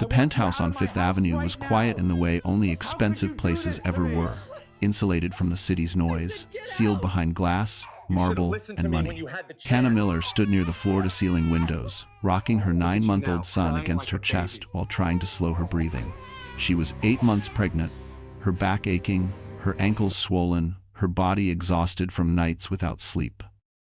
The penthouse on Fifth Avenue was quiet in the way only expensive places ever were, insulated from the city's noise, sealed behind glass, marble, and money. Hannah Miller stood near the floor-to-ceiling windows, rocking her 9-month-old son against her chest while trying to slow her breathing. She was 8 months pregnant, her back aching, her ankles swollen, her body exhausted from nights without sleep.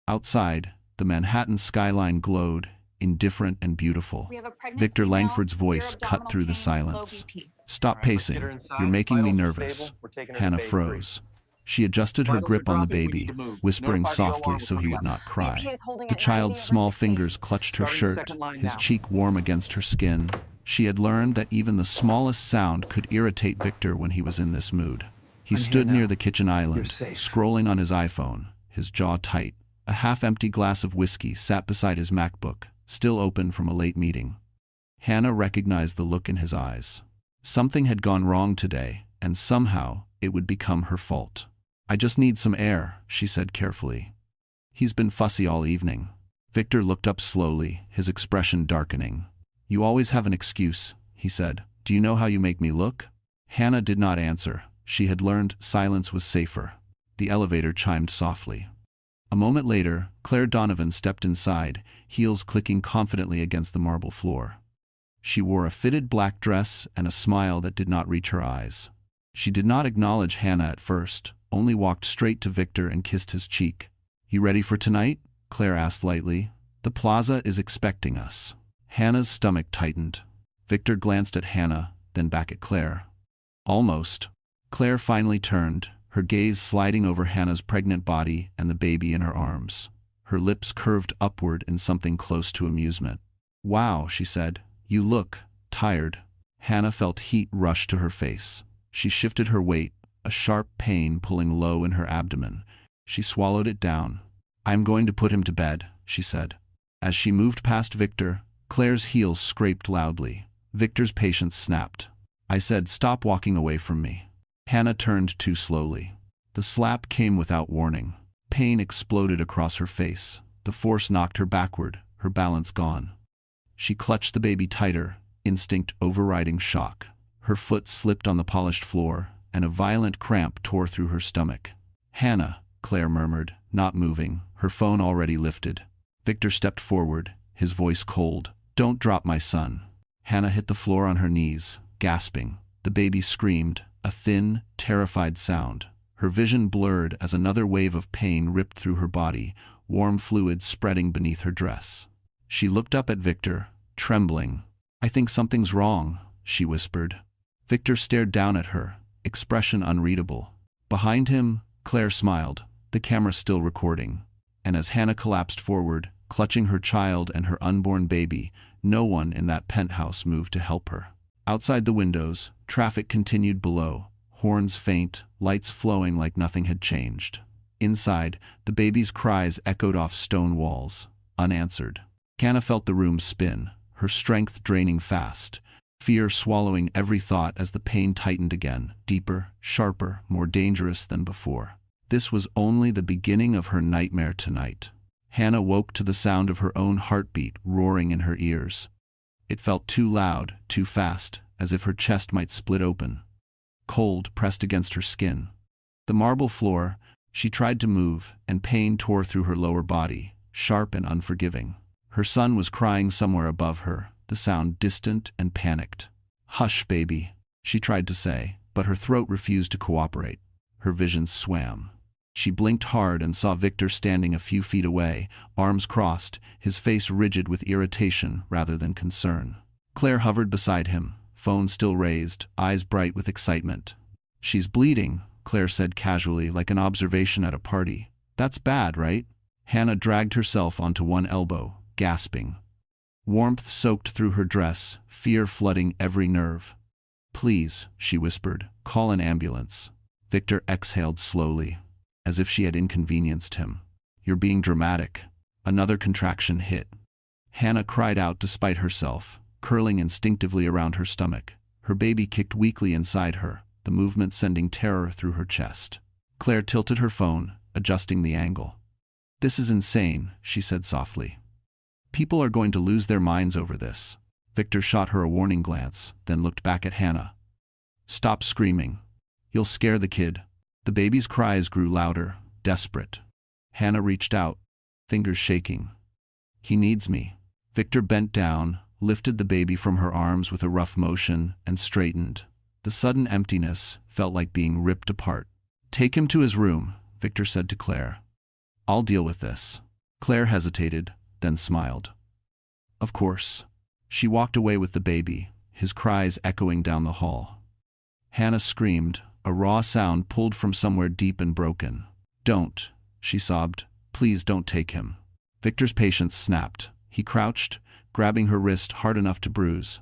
Outside, the Manhattan skyline glowed, indifferent and beautiful. Victor Langford's voice cut through the silence. "Stop pacing. You're making me nervous." Hannah froze. She adjusted her grip on the baby, whispering softly so he would not cry. The child's small fingers clutched her shirt, his cheek warm against her skin. She had learned that even the smallest sound could irritate Victor when he was in this mood. He stood near the kitchen island, scrolling on his iPhone, his jaw tight. A half-empty glass of whiskey sat beside his MacBook, still open from a late meeting. Hannah recognized the look in his eyes. Something had gone wrong today, and somehow it would become her fault. "I just need some air," she said carefully. "He's been fussy all evening." Victor looked up slowly, his expression darkening. "You always have an excuse," he said. "Do you know how you make me look?" Hannah did not answer. She had learned silence was safer. The elevator chimed softly. A moment later, Claire Donovan stepped inside, heels clicking confidently against the marble floor. She wore a fitted black dress and a smile that did not reach her eyes. She did not acknowledge Hannah at first, only walked straight to Victor and kissed his cheek. "You ready for tonight?" Claire asked lightly. "The plaza is expecting us." Hannah's stomach tightened. Victor glanced at Hannah, then back at Claire. "Almost." Claire finally turned, her gaze sliding over Hannah's pregnant body and the baby in her arms. Her lips curved upward in something close to amusement. "Wow," she said. "You look tired." Hannah felt heat rush to her face. She shifted her weight, a sharp pain pulling low in her abdomen. She swallowed it down. "I'm going to put him to bed," she said. As she moved past Victor, Claire's heels scraped loudly. Victor's patience snapped. "I said stop walking away from me." Hannah turned too slowly. The slap came without warning. Pain exploded across her face. The force knocked her backward, her balance gone. She clutched the baby tighter, instinct overriding shock. Her foot slipped on the polished floor, and a violent cramp tore through her stomach. "Hannah," Claire murmured, not moving, her phone already lifted. Victor stepped forward, his voice cold. "Don't drop my son." Hannah hit the floor on her knees, gasping. The baby screamed, a thin, terrified sound. Her vision blurred as another wave of pain ripped through her body, warm fluid spreading beneath her dress. She looked up at Victor, trembling. "I think something's wrong," she whispered. Victor stared down at her, expression unreadable. Behind him, Claire smiled, the camera still recording. And as Hannah collapsed forward, clutching her child and her unborn baby, no one in that penthouse moved to help her. Outside the windows, traffic continued below, horns faint, lights flowing like nothing had changed. Inside, the baby's cries echoed off stone walls, unanswered. Hannah felt the room spin, her strength draining fast, fear swallowing every thought as the pain tightened again, deeper, sharper, more dangerous than before. This was only the beginning of her nightmare tonight. Hannah woke to the sound of her own heartbeat roaring in her ears. It felt too loud, too fast, as if her chest might split open. Cold pressed against her skin. The marble floor, she tried to move, and pain tore through her lower body, sharp and unforgiving. Her son was crying somewhere above her, the sound distant and panicked. "Hush, baby," she tried to say, but her throat refused to cooperate. Her vision swam. She blinked hard and saw Victor standing a few feet away, arms crossed, his face rigid with irritation rather than concern. Claire hovered beside him, phone still raised, eyes bright with excitement. "She's bleeding," Claire said casually, like an observation at a party. "That's bad, right?" Hannah dragged herself onto one elbow, gasping. Warmth soaked through her dress, fear flooding every nerve. "Please," she whispered, "call an ambulance." Victor exhaled slowly, as if she had inconvenienced him. "You're being dramatic." Another contraction hit. Hannah cried out despite herself, curling instinctively around her stomach. Her baby kicked weakly inside her, the movement sending terror through her chest. Claire tilted her phone, adjusting the angle. "This is insane," she said softly. "People are going to lose their minds over this." Victor shot her a warning glance, then looked back at Hannah. "Stop screaming. You'll scare the kid." The baby's cries grew louder, desperate. Hannah reached out, fingers shaking. "He needs me." Victor bent down, lifted the baby from her arms with a rough motion, and straightened. The sudden emptiness felt like being ripped apart. "Take him to his room," Victor said to Claire. "I'll deal with this." Claire hesitated, then smiled. "Of course." She walked away with the baby, his cries echoing down the hall. Hannah screamed, a raw sound pulled from somewhere deep and broken. "Don't," she sobbed. "Please don't take him." Victor's patience snapped. He crouched, grabbing her wrist hard enough to bruise.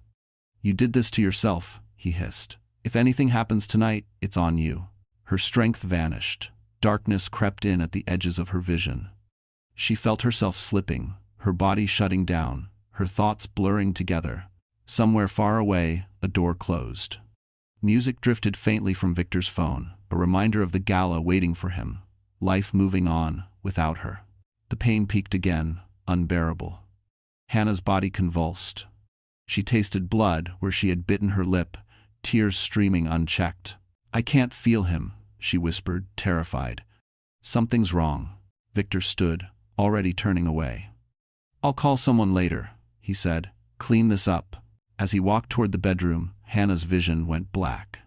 "You did this to yourself," he hissed. "If anything happens tonight, it's on you." Her strength vanished. Darkness crept in at the edges of her vision. She felt herself slipping, her body shutting down, her thoughts blurring together. Somewhere far away, a door closed. Music drifted faintly from Victor's phone, a reminder of the gala waiting for him, life moving on without her. The pain peaked again, unbearable. Hannah's body convulsed. She tasted blood where she had bitten her lip, tears streaming unchecked. "I can't feel him," she whispered, terrified. "Something's wrong." Victor stood, already turning away. "I'll call someone later," he said. "Clean this up." As he walked toward the bedroom, Hannah's vision went black.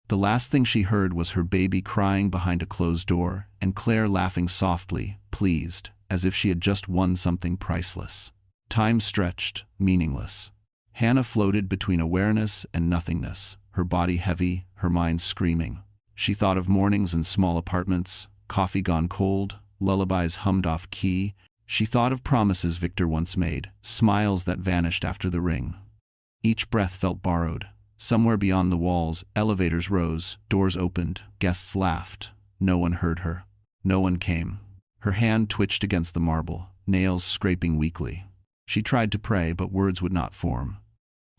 The last thing she heard was her baby crying behind a closed door, and Claire laughing softly, pleased, as if she had just won something priceless. Time stretched, meaningless. Hannah floated between awareness and nothingness, her body heavy, her mind screaming. She thought of mornings in small apartments, coffee gone cold, lullabies hummed off key. She thought of promises Victor once made, smiles that vanished after the ring. Each breath felt borrowed. Somewhere beyond the walls, elevators rose, doors opened, guests laughed. No one heard her. No one came. Her hand twitched against the marble, nails scraping weakly. She tried to pray, but words would not form.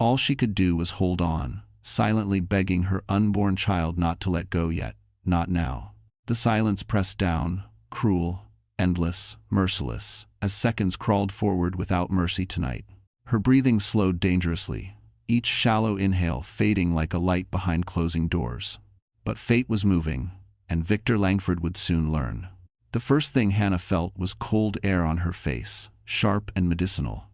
All she could do was hold on, silently begging her unborn child not to let go yet, not now. The silence pressed down, cruel, endless, merciless, as seconds crawled forward without mercy tonight. Her breathing slowed dangerously, each shallow inhale fading like a light behind closing doors. But fate was moving, and Victor Langford would soon learn. The first thing Hannah felt was cold air on her face, sharp and medicinal.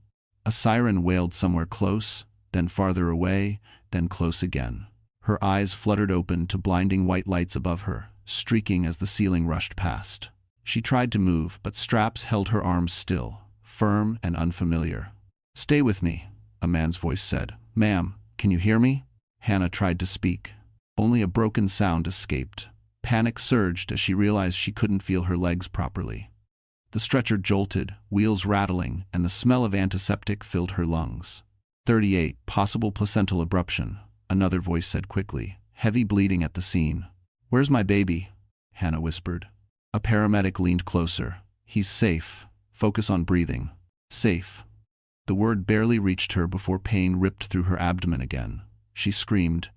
A siren wailed somewhere close, then farther away, then close again. Her eyes fluttered open to blinding white lights above her, streaking as the ceiling rushed past. She tried to move, but straps held her arms still, firm and unfamiliar. "Stay with me," a man's voice said. "Ma'am, can you hear me?" Hannah tried to speak. Only a broken sound escaped. Panic surged as she realized she couldn't feel her legs properly. The stretcher jolted, wheels rattling, and the smell of antiseptic filled her lungs. 38, possible placental abruption, another voice said quickly, heavy bleeding at the scene. "Where's my baby?" Hannah whispered. A paramedic leaned closer. "He's safe. Focus on breathing." "Safe." The word barely reached her before pain ripped through her abdomen again. She screamed,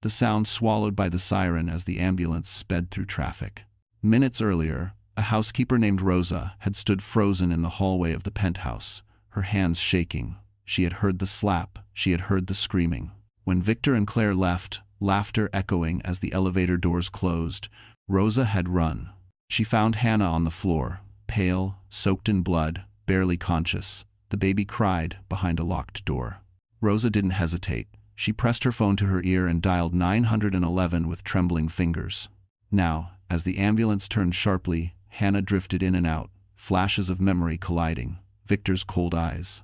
the sound swallowed by the siren as the ambulance sped through traffic. Minutes earlier, a housekeeper named Rosa had stood frozen in the hallway of the penthouse, her hands shaking. She had heard the slap, she had heard the screaming. When Victor and Claire left, laughter echoing as the elevator doors closed, Rosa had run. She found Hannah on the floor, pale, soaked in blood, barely conscious. The baby cried behind a locked door. Rosa didn't hesitate. She pressed her phone to her ear and dialed 911 with trembling fingers. Now, as the ambulance turned sharply, Hannah drifted in and out, flashes of memory colliding. Victor's cold eyes.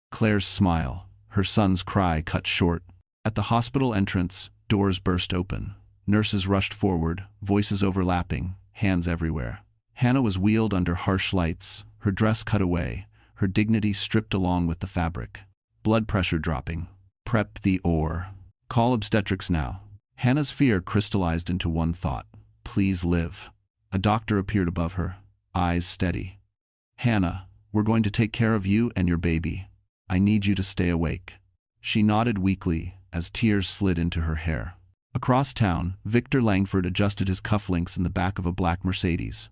Claire's smile, her son's cry cut short. At the hospital entrance, doors burst open. Nurses rushed forward, voices overlapping, hands everywhere. Hannah was wheeled under harsh lights, her dress cut away, her dignity stripped along with the fabric. Blood pressure dropping. Prep the OR. Call obstetrics now. Hannah's fear crystallized into one thought. Please live. A doctor appeared above her, eyes steady. "Hannah, we're going to take care of you and your baby. I need you to stay awake." She nodded weakly as tears slid into her hair. Across town, Victor Langford adjusted his cufflinks in the back of a black Mercedes.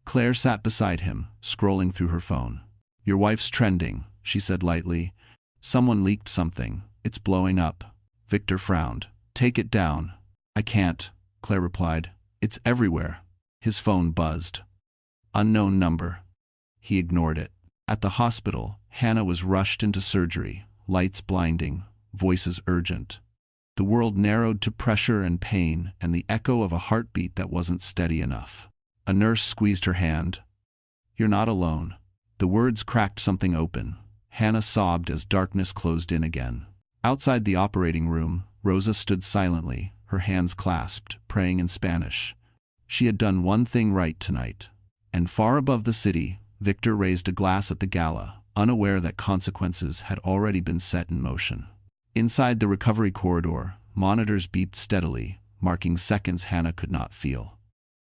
Claire sat beside him, scrolling through her phone. "Your wife's trending," she said lightly. Someone leaked something. It's blowing up. Victor frowned. Take it down. I can't, Claire replied. It's everywhere. His phone buzzed. Unknown number. He ignored it. At the hospital, Hannah was rushed into surgery, lights blinding, voices urgent. The world narrowed to pressure and pain and the echo of a heartbeat that wasn't steady enough. A nurse squeezed her hand. You're not alone. The words cracked something open. Hannah sobbed as darkness closed in again. Outside the operating room, Rosa stood silently, her hands clasped, praying in Spanish. She had done one thing right tonight. And far above the city, Victor raised a glass at the gala, unaware that consequences had already been set in motion. Inside the recovery corridor, monitors beeped steadily, marking seconds Hannah could not feel.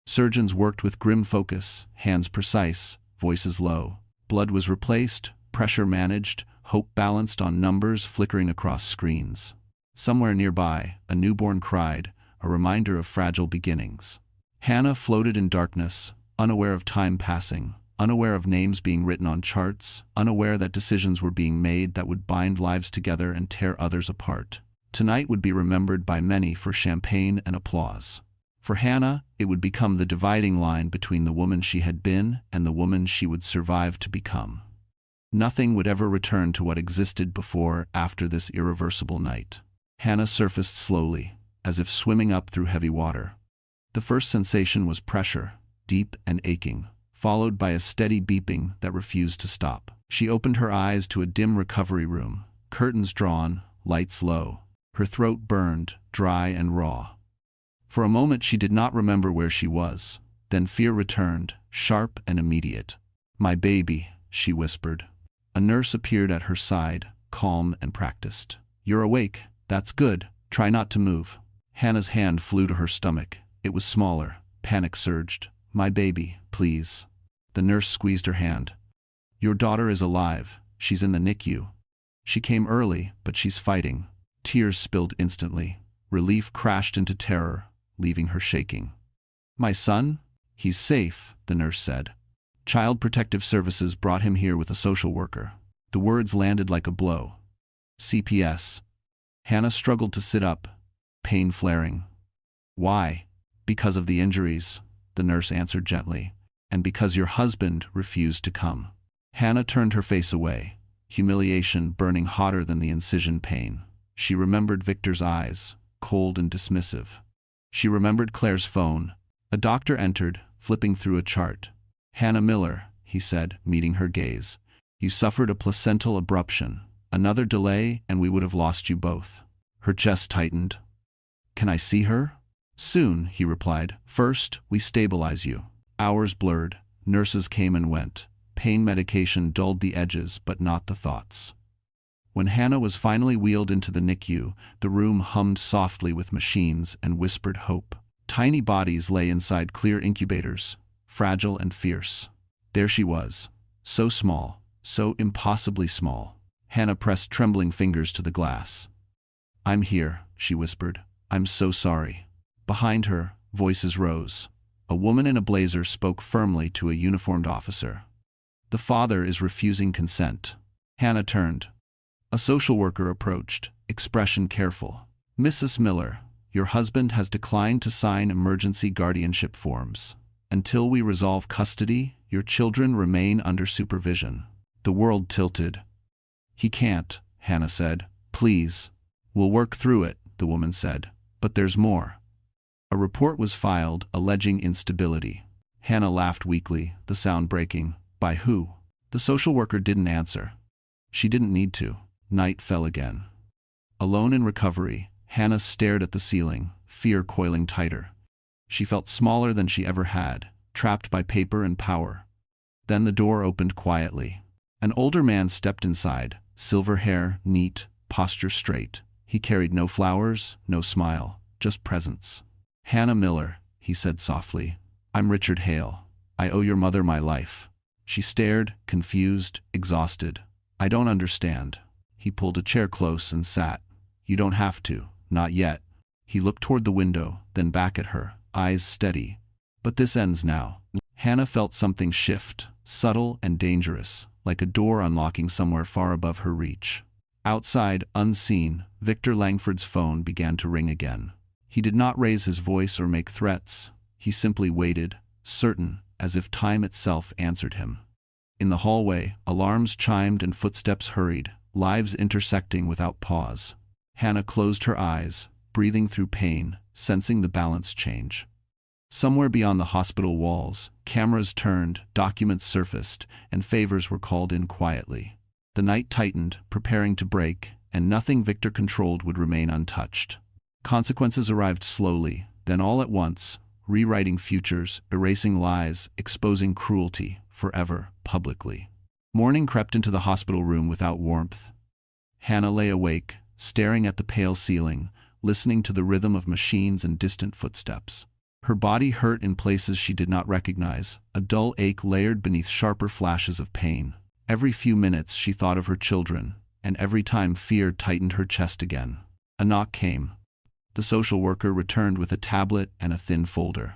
Surgeons worked with grim focus, hands precise, voices low. Blood was replaced, pressure managed, hope balanced on numbers flickering across screens. Somewhere nearby, a newborn cried, a reminder of fragile beginnings. Hannah floated in darkness, unaware of time passing, unaware of names being written on charts, unaware that decisions were being made that would bind lives together and tear others apart. Tonight would be remembered by many for champagne and applause. For Hannah, it would become the dividing line between the woman she had been and the woman she would survive to become. Nothing would ever return to what existed before after this irreversible night. Hannah surfaced slowly, as if swimming up through heavy water. The first sensation was pressure, deep and aching, followed by a steady beeping that refused to stop. She opened her eyes to a dim recovery room, curtains drawn, lights low. Her throat burned, dry and raw. For a moment she did not remember where she was. Then fear returned, sharp and immediate. "My baby," she whispered. A nurse appeared at her side, calm and practiced. "You're awake. That's good. Try not to move." Hannah's hand flew to her stomach. It was smaller. Panic surged. "My baby, please." The nurse squeezed her hand. "Your daughter is alive. She's in the NICU. She came early, but she's fighting." Tears spilled instantly. Relief crashed into terror, leaving her shaking. "My son? He's safe," the nurse said. "Child Protective Services brought him here with a social worker." The words landed like a blow. CPS. Hannah struggled to sit up, pain flaring. "Why?" "Because of the injuries," the nurse answered gently, "and because your husband refused to come." Hannah turned her face away, humiliation burning hotter than the incision pain. She remembered Victor's eyes, cold and dismissive. She remembered Claire's phone. A doctor entered, flipping through a chart. "Hannah Miller," he said, meeting her gaze. "You suffered a placental abruption. Another delay and we would have lost you both." Her chest tightened. "Can I see her?" "Soon," he replied. "First, we stabilize you." Hours blurred. Nurses came and went. Pain medication dulled the edges, but not the thoughts. When Hannah was finally wheeled into the NICU, the room hummed softly with machines and whispered hope. Tiny bodies lay inside clear incubators, fragile and fierce. There she was, so small, so impossibly small. Hannah pressed trembling fingers to the glass. "I'm here," she whispered. "I'm so sorry." Behind her, voices rose. A woman in a blazer spoke firmly to a uniformed officer. "The father is refusing consent." Hannah turned. A social worker approached, expression careful. "Mrs. Miller, your husband has declined to sign emergency guardianship forms. Until we resolve custody, your children remain under supervision." The world tilted. "He can't," Hannah said. "Please." "We'll work through it," the woman said. "But there's more." A report was filed alleging instability. Hannah laughed weakly, the sound breaking. "By who?" The social worker didn't answer. She didn't need to. Night fell again. Alone in recovery, Hannah stared at the ceiling, fear coiling tighter. She felt smaller than she ever had, trapped by paper and power. Then the door opened quietly. An older man stepped inside, silver hair, neat, posture straight. He carried no flowers, no smile, just presence. "Hannah Miller," he said softly. "I'm Richard Hale. I owe your mother my life." She stared, confused, exhausted. "I don't understand." He pulled a chair close and sat. "You don't have to, not yet." He looked toward the window, then back at her, eyes steady. "But this ends now." Hannah felt something shift, subtle and dangerous, like a door unlocking somewhere far above her reach. Outside, unseen, Victor Langford's phone began to ring again. He did not raise his voice or make threats. He simply waited, certain, as if time itself answered him. In the hallway, alarms chimed and footsteps hurried, lives intersecting without pause. Hannah closed her eyes, breathing through pain, sensing the balance change. Somewhere beyond the hospital walls, cameras turned, documents surfaced, and favors were called in quietly. The night tightened, preparing to break, and nothing Victor controlled would remain untouched. Consequences arrived slowly, then all at once, rewriting futures, erasing lies, exposing cruelty, forever, publicly. Morning crept into the hospital room without warmth. Hannah lay awake, staring at the pale ceiling, listening to the rhythm of machines and distant footsteps. Her body hurt in places she did not recognize, a dull ache layered beneath sharper flashes of pain. Every few minutes she thought of her children, and every time fear tightened her chest again. A knock came. The social worker returned with a tablet and a thin folder.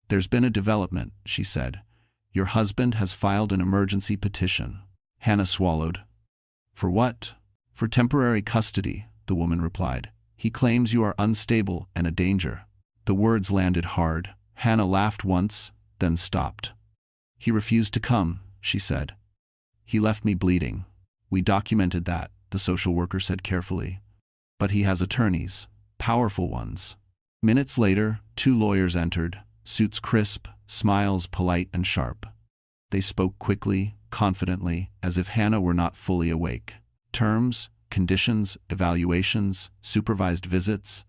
"There's been a development," she said. "Your husband has filed an emergency petition." Hannah swallowed. "For what?" "For temporary custody," the woman replied. "He claims you are unstable and a danger." The words landed hard. Hannah laughed once, then stopped. "He refused to come," she said. "He left me bleeding." "We documented that," the social worker said carefully. "But he has attorneys, powerful ones." Minutes later, 2 lawyers entered, suits crisp, smiles polite and sharp. They spoke quickly, confidently, as if Hannah were not fully awake. Terms, conditions, evaluations, supervised visits.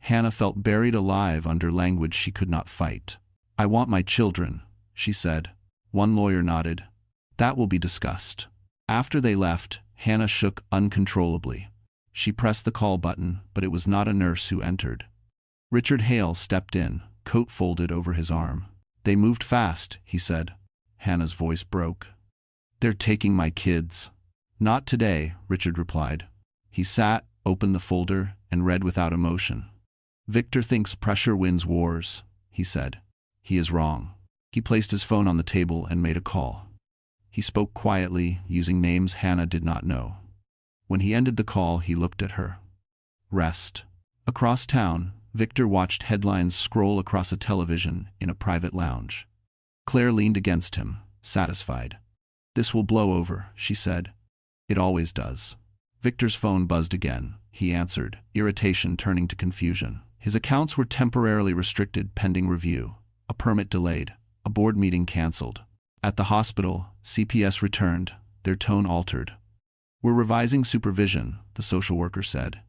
Hannah felt buried alive under language she could not fight. "I want my children," she said. One lawyer nodded. "That will be discussed." After they left, Hannah shook uncontrollably. She pressed the call button, but it was not a nurse who entered. Richard Hale stepped in, coat folded over his arm. "They moved fast," he said. Hannah's voice broke. "They're taking my kids." "Not today," Richard replied. He sat, opened the folder, and read without emotion. "Victor thinks pressure wins wars," he said. "He is wrong." He placed his phone on the table and made a call. He spoke quietly, using names Hannah did not know. When he ended the call, he looked at her. Rest. Across town, Victor watched headlines scroll across a television in a private lounge. Claire leaned against him, satisfied. "This will blow over," she said. "It always does." Victor's phone buzzed again. He answered, irritation turning to confusion. His accounts were temporarily restricted pending review, a permit delayed, a board meeting canceled. At the hospital, CPS returned, their tone altered. "We're revising supervision," the social worker said.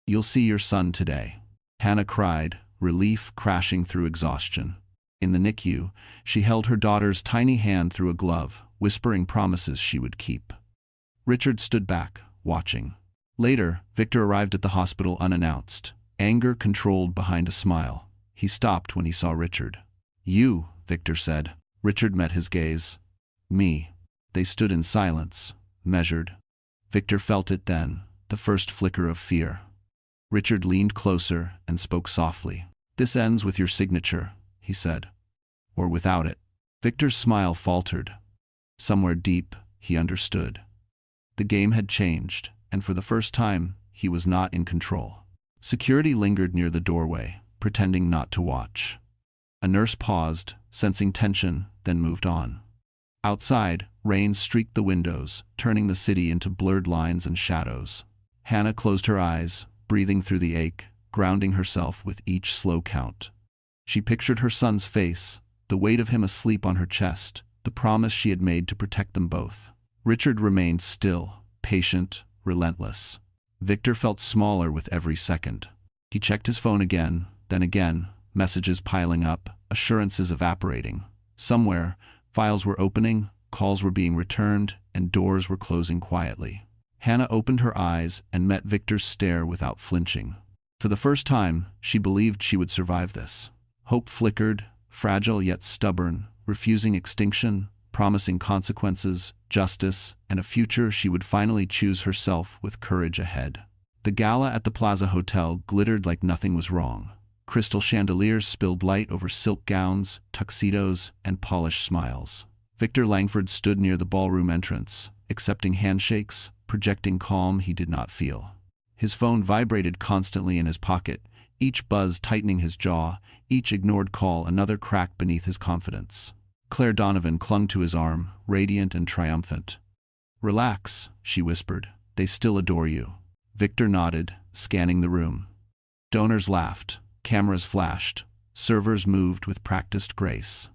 "You'll see your son today." Hannah cried, relief crashing through exhaustion. In the NICU, she held her daughter's tiny hand through a glove, whispering promises she would keep. Richard stood back, watching. Later, Victor arrived at the hospital unannounced, anger controlled behind a smile. He stopped when he saw Richard. "You," Victor said. Richard met his gaze. "Me." They stood in silence, measured. Victor felt it then, the first flicker of fear. Richard leaned closer and spoke softly. "This ends with your signature," he said. "Or without it." Victor's smile faltered. Somewhere deep, he understood. The game had changed, and for the first time, he was not in control. Security lingered near the doorway, pretending not to watch. A nurse paused, sensing tension, then moved on. Outside, rain streaked the windows, turning the city into blurred lines and shadows. Hannah closed her eyes, breathing through the ache, grounding herself with each slow count. She pictured her son's face, the weight of him asleep on her chest, the promise she had made to protect them both. Richard remained still, patient, relentless. Victor felt smaller with every second. He checked his phone again, then again, messages piling up, assurances evaporating. Somewhere, files were opening, calls were being returned, and doors were closing quietly. Hannah opened her eyes and met Victor's stare without flinching. For the first time, she believed she would survive this. Hope flickered, fragile yet stubborn, refusing extinction, promising consequences, justice, and a future she would finally choose herself with courage ahead. The gala at the Plaza Hotel glittered like nothing was wrong. Crystal chandeliers spilled light over silk gowns, tuxedos, and polished smiles. Victor Langford stood near the ballroom entrance, accepting handshakes, projecting calm he did not feel. His phone vibrated constantly in his pocket, each buzz tightening his jaw, each ignored call another crack beneath his confidence. Claire Donovan clung to his arm, radiant and triumphant. "Relax," she whispered. "They still adore you." Victor nodded, scanning the room. Donors laughed, cameras flashed, servers moved with practiced grace.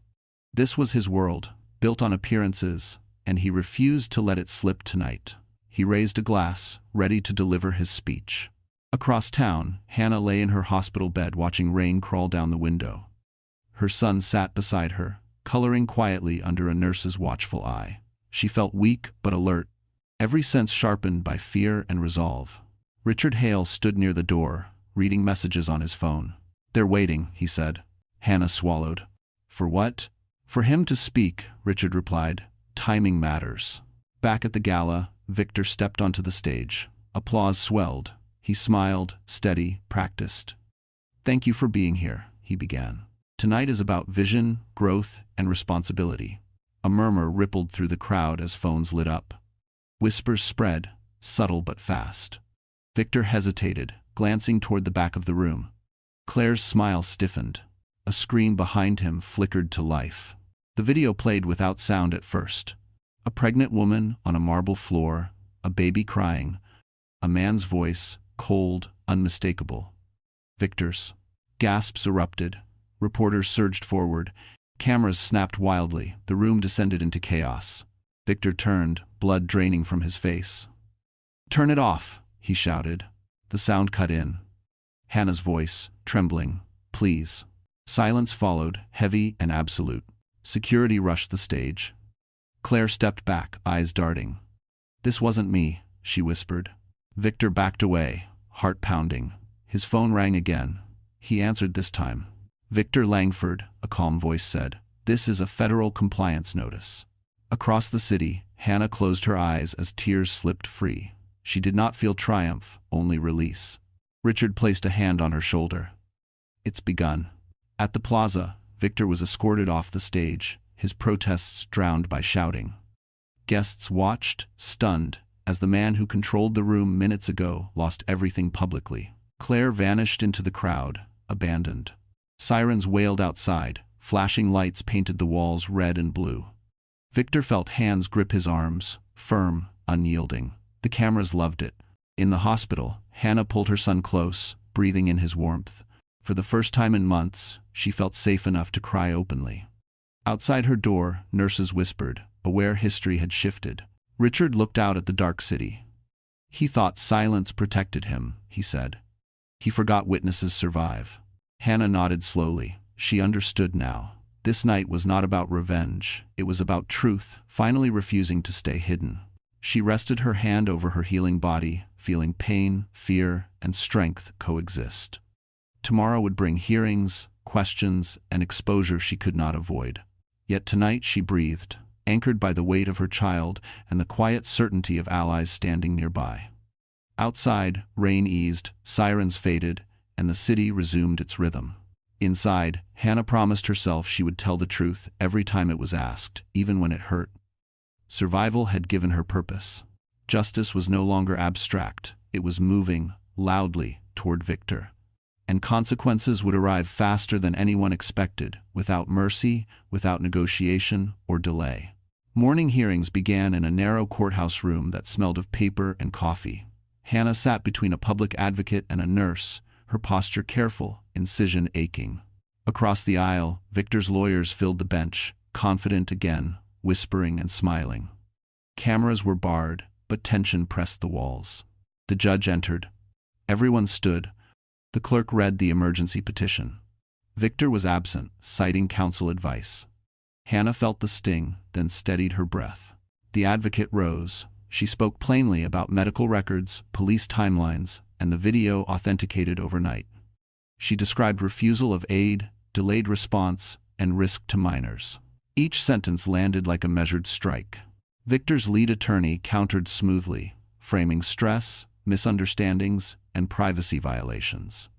This was his world, built on appearances, and he refused to let it slip tonight. He raised a glass, ready to deliver his speech. Across town, Hannah lay in her hospital bed watching rain crawl down the window. Her son sat beside her, coloring quietly under a nurse's watchful eye. She felt weak but alert, every sense sharpened by fear and resolve. Richard Hale stood near the door, reading messages on his phone. "They're waiting," he said. Hannah swallowed. "For what?" "For him to speak," Richard replied. "Timing matters." Back at the gala, Victor stepped onto the stage. Applause swelled. He smiled, steady, practiced. "Thank you for being here," he began. "Tonight is about vision, growth, and responsibility." A murmur rippled through the crowd as phones lit up. Whispers spread, subtle but fast. Victor hesitated, glancing toward the back of the room. Claire's smile stiffened. A screen behind him flickered to life. The video played without sound at first. A pregnant woman on a marble floor, a baby crying, a man's voice, cold, unmistakable. Victor's. Gasps erupted. Reporters surged forward. Cameras snapped wildly. The room descended into chaos. Victor turned, blood draining from his face. "Turn it off," he shouted. The sound cut in. Hannah's voice, trembling. "Please." Silence followed, heavy and absolute. Security rushed the stage. Claire stepped back, eyes darting. "This wasn't me," she whispered. Victor backed away, heart pounding. His phone rang again. He answered this time. "Victor Langford," a calm voice said. "This is a federal compliance notice." Across the city, Hannah closed her eyes as tears slipped free. She did not feel triumph, only release. Richard placed a hand on her shoulder. "It's begun." At the plaza, Victor was escorted off the stage, his protests drowned by shouting. Guests watched, stunned, as the man who controlled the room minutes ago lost everything publicly. Claire vanished into the crowd, abandoned. Sirens wailed outside, flashing lights painted the walls red and blue. Victor felt hands grip his arms, firm, unyielding. The cameras loved it. In the hospital, Hannah pulled her son close, breathing in his warmth. For the first time in months, she felt safe enough to cry openly. Outside her door, nurses whispered, aware history had shifted. Richard looked out at the dark city. He thought silence protected him, he said. He forgot witnesses survive. Hannah nodded slowly. She understood now. This night was not about revenge. It was about truth, finally refusing to stay hidden. She rested her hand over her healing body, feeling pain, fear, and strength coexist. Tomorrow would bring hearings, questions, and exposure she could not avoid. Yet tonight she breathed, anchored by the weight of her child and the quiet certainty of allies standing nearby. Outside, rain eased, sirens faded, and the city resumed its rhythm. Inside, Hannah promised herself she would tell the truth every time it was asked, even when it hurt. Survival had given her purpose. Justice was no longer abstract. It was moving, loudly, toward Victor. And consequences would arrive faster than anyone expected, without mercy, without negotiation or delay. Morning hearings began in a narrow courthouse room that smelled of paper and coffee. Hannah sat between a public advocate and a nurse, her posture careful, incision aching. Across the aisle, Victor's lawyers filled the bench, confident again, whispering and smiling. Cameras were barred, but tension pressed the walls. The judge entered. Everyone stood. The clerk read the emergency petition. Victor was absent, citing counsel advice. Hannah felt the sting, then steadied her breath. The advocate rose. She spoke plainly about medical records, police timelines, and the video authenticated overnight. She described refusal of aid, delayed response, and risk to minors. Each sentence landed like a measured strike. Victor's lead attorney countered smoothly, framing stress, misunderstandings, and privacy violations.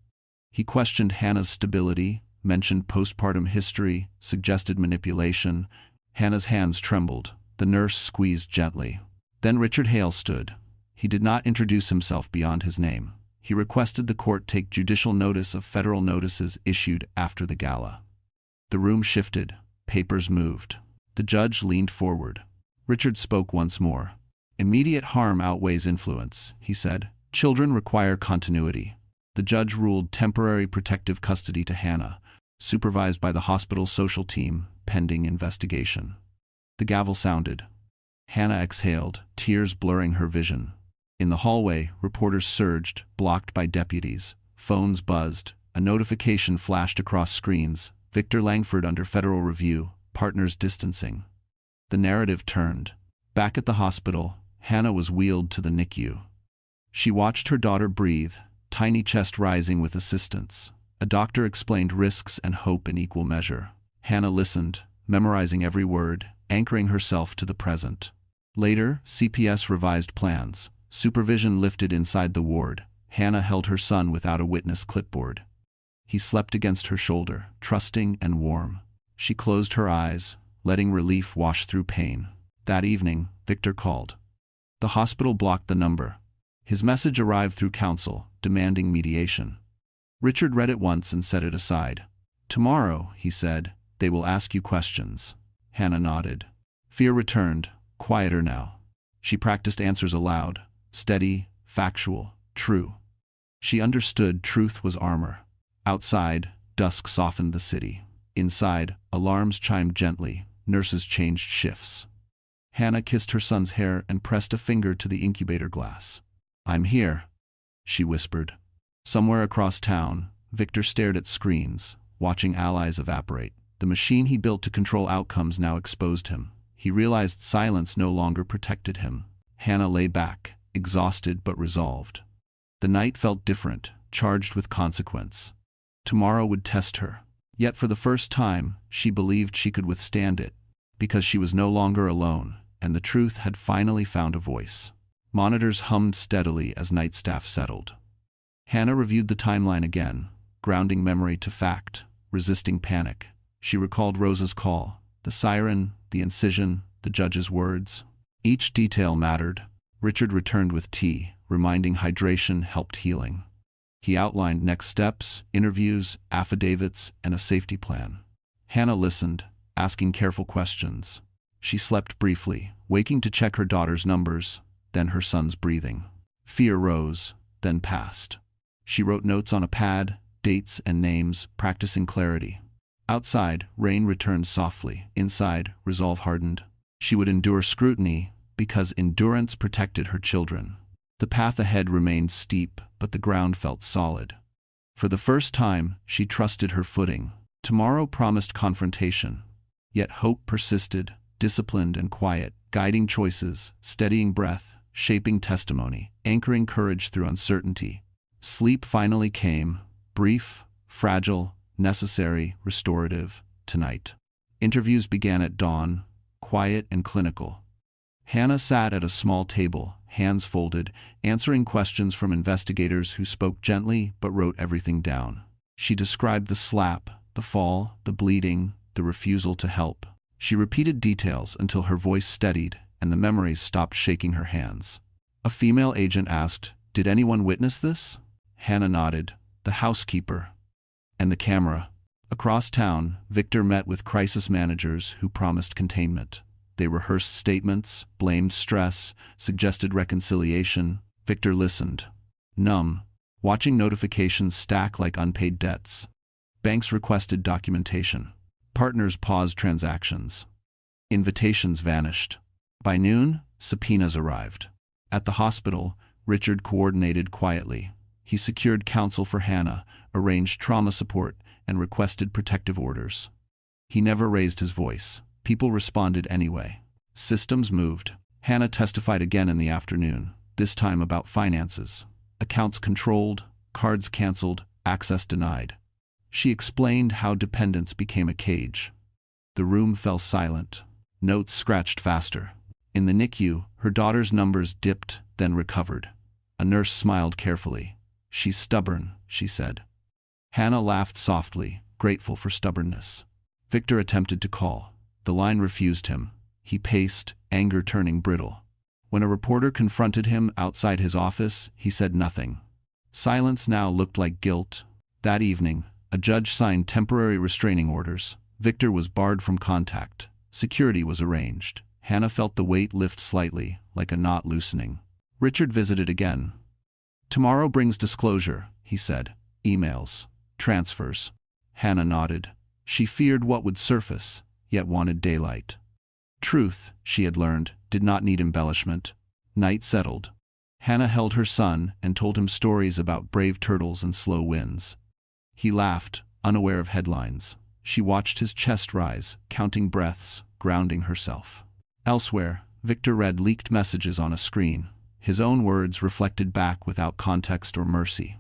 He questioned Hannah's stability, mentioned postpartum history, suggested manipulation. Hannah's hands trembled. The nurse squeezed gently. Then Richard Hale stood. He did not introduce himself beyond his name. He requested the court take judicial notice of federal notices issued after the gala. The room shifted. Papers moved. The judge leaned forward. Richard spoke once more. "Immediate harm outweighs influence," he said. "Children require continuity." The judge ruled temporary protective custody to Hannah, supervised by the hospital social team, pending investigation. The gavel sounded. Hannah exhaled, tears blurring her vision. In the hallway, reporters surged, blocked by deputies. Phones buzzed. A notification flashed across screens. Victor Langford under federal review, partners distancing. The narrative turned. Back at the hospital, Hannah was wheeled to the NICU. She watched her daughter breathe, tiny chest rising with assistance. A doctor explained risks and hope in equal measure. Hannah listened, memorizing every word, anchoring herself to the present. Later, CPS revised plans. Supervision lifted inside the ward. Hannah held her son without a witness clipboard. He slept against her shoulder, trusting and warm. She closed her eyes, letting relief wash through pain. That evening, Victor called. The hospital blocked the number. His message arrived through counsel, demanding mediation. Richard read it once and set it aside. "Tomorrow," he said, "they will ask you questions." Hannah nodded. Fear returned, quieter now. She practiced answers aloud, steady, factual, true. She understood truth was armor. Outside, dusk softened the city. Inside, alarms chimed gently. Nurses changed shifts. Hannah kissed her son's hair and pressed a finger to the incubator glass. "I'm here," she whispered. Somewhere across town, Victor stared at screens, watching allies evaporate. The machine he built to control outcomes now exposed him. He realized silence no longer protected him. Hannah lay back, exhausted but resolved. The night felt different, charged with consequence. Tomorrow would test her. Yet for the first time, she believed she could withstand it, because she was no longer alone, and the truth had finally found a voice. Monitors hummed steadily as night staff settled. Hannah reviewed the timeline again, grounding memory to fact, resisting panic. She recalled Rosa's call, the siren, the incision, the judge's words. Each detail mattered. Richard returned with tea, reminding hydration helped healing. He outlined next steps, interviews, affidavits, and a safety plan. Hannah listened, asking careful questions. She slept briefly, waking to check her daughter's numbers, then her son's breathing. Fear rose, then passed. She wrote notes on a pad, dates and names, practicing clarity. Outside, rain returned softly. Inside, resolve hardened. She would endure scrutiny, because endurance protected her children. The path ahead remained steep, but the ground felt solid. For the first time, she trusted her footing. Tomorrow promised confrontation. Yet hope persisted, disciplined and quiet, guiding choices, steadying breath, shaping testimony, anchoring courage through uncertainty. Sleep finally came, brief, fragile, necessary, restorative, tonight. Interviews began at dawn, quiet and clinical. Hannah sat at a small table, hands folded, answering questions from investigators who spoke gently but wrote everything down. She described the slap, the fall, the bleeding, the refusal to help. She repeated details until her voice steadied and the memories stopped shaking her hands. A female agent asked, "Did anyone witness this?" Hannah nodded. "The housekeeper." "And the camera?" Across town, Victor met with crisis managers who promised containment. They rehearsed statements, blamed stress, suggested reconciliation. Victor listened, numb, watching notifications stack like unpaid debts. Banks requested documentation. Partners paused transactions. Invitations vanished. By noon, subpoenas arrived. At the hospital, Richard coordinated quietly. He secured counsel for Hannah, arranged trauma support, and requested protective orders. He never raised his voice. People responded anyway. Systems moved. Hannah testified again in the afternoon, this time about finances. Accounts controlled, cards canceled, access denied. She explained how dependence became a cage. The room fell silent. Notes scratched faster. In the NICU, her daughter's numbers dipped, then recovered. A nurse smiled carefully. "She's stubborn," she said. Hannah laughed softly, grateful for stubbornness. Victor attempted to call. The line refused him. He paced, anger turning brittle. When a reporter confronted him outside his office, he said nothing. Silence now looked like guilt. That evening, a judge signed temporary restraining orders. Victor was barred from contact. Security was arranged. Hannah felt the weight lift slightly, like a knot loosening. Richard visited again. "Tomorrow brings disclosure," he said. "Emails. Transfers." Hannah nodded. She feared what would surface, yet wanted daylight. Truth, she had learned, did not need embellishment. Night settled. Hannah held her son and told him stories about brave turtles and slow winds. He laughed, unaware of headlines. She watched his chest rise, counting breaths, grounding herself. Elsewhere, Victor read leaked messages on a screen. His own words reflected back without context or mercy.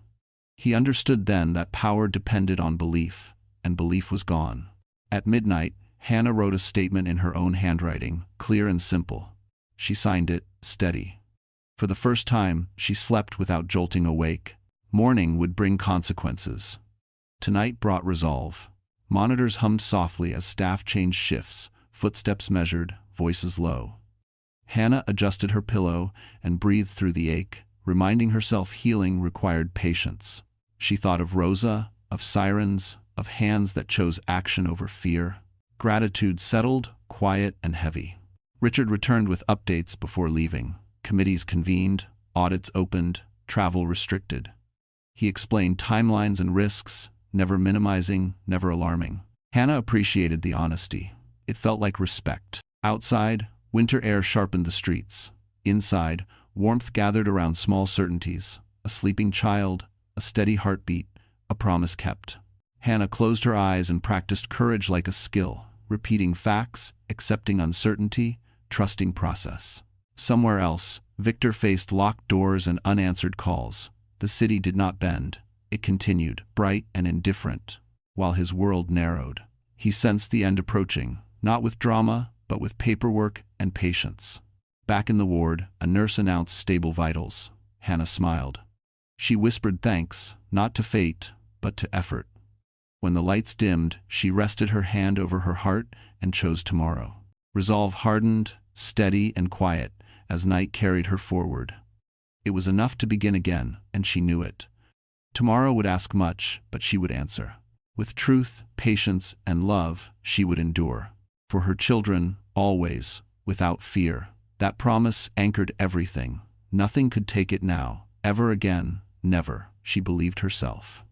He understood then that power depended on belief, and belief was gone. At midnight, Hannah wrote a statement in her own handwriting, clear and simple. She signed it, "Steady." For the first time, she slept without jolting awake. Morning would bring consequences. Tonight brought resolve. Monitors hummed softly as staff changed shifts, footsteps measured, voices low. Hannah adjusted her pillow and breathed through the ache, reminding herself healing required patience. She thought of Rosa, of sirens, of hands that chose action over fear. Gratitude settled, quiet and heavy. Richard returned with updates before leaving. Committees convened, audits opened, travel restricted. He explained timelines and risks, never minimizing, never alarming. Hannah appreciated the honesty. It felt like respect. Outside, winter air sharpened the streets. Inside, warmth gathered around small certainties. A sleeping child, a steady heartbeat, a promise kept. Hannah closed her eyes and practiced courage like a skill, repeating facts, accepting uncertainty, trusting process. Somewhere else, Victor faced locked doors and unanswered calls. The city did not bend. It continued, bright and indifferent, while his world narrowed. He sensed the end approaching, not with drama, but with paperwork and patience. Back in the ward, a nurse announced stable vitals. Hannah smiled. She whispered thanks, not to fate, but to effort. When the lights dimmed, she rested her hand over her heart and chose tomorrow. Resolve hardened, steady and quiet, as night carried her forward. It was enough to begin again, and she knew it. Tomorrow would ask much, but she would answer. With truth, patience, and love, she would endure. For her children, always, without fear. That promise anchored everything. Nothing could take it now. Ever again, never, she believed herself.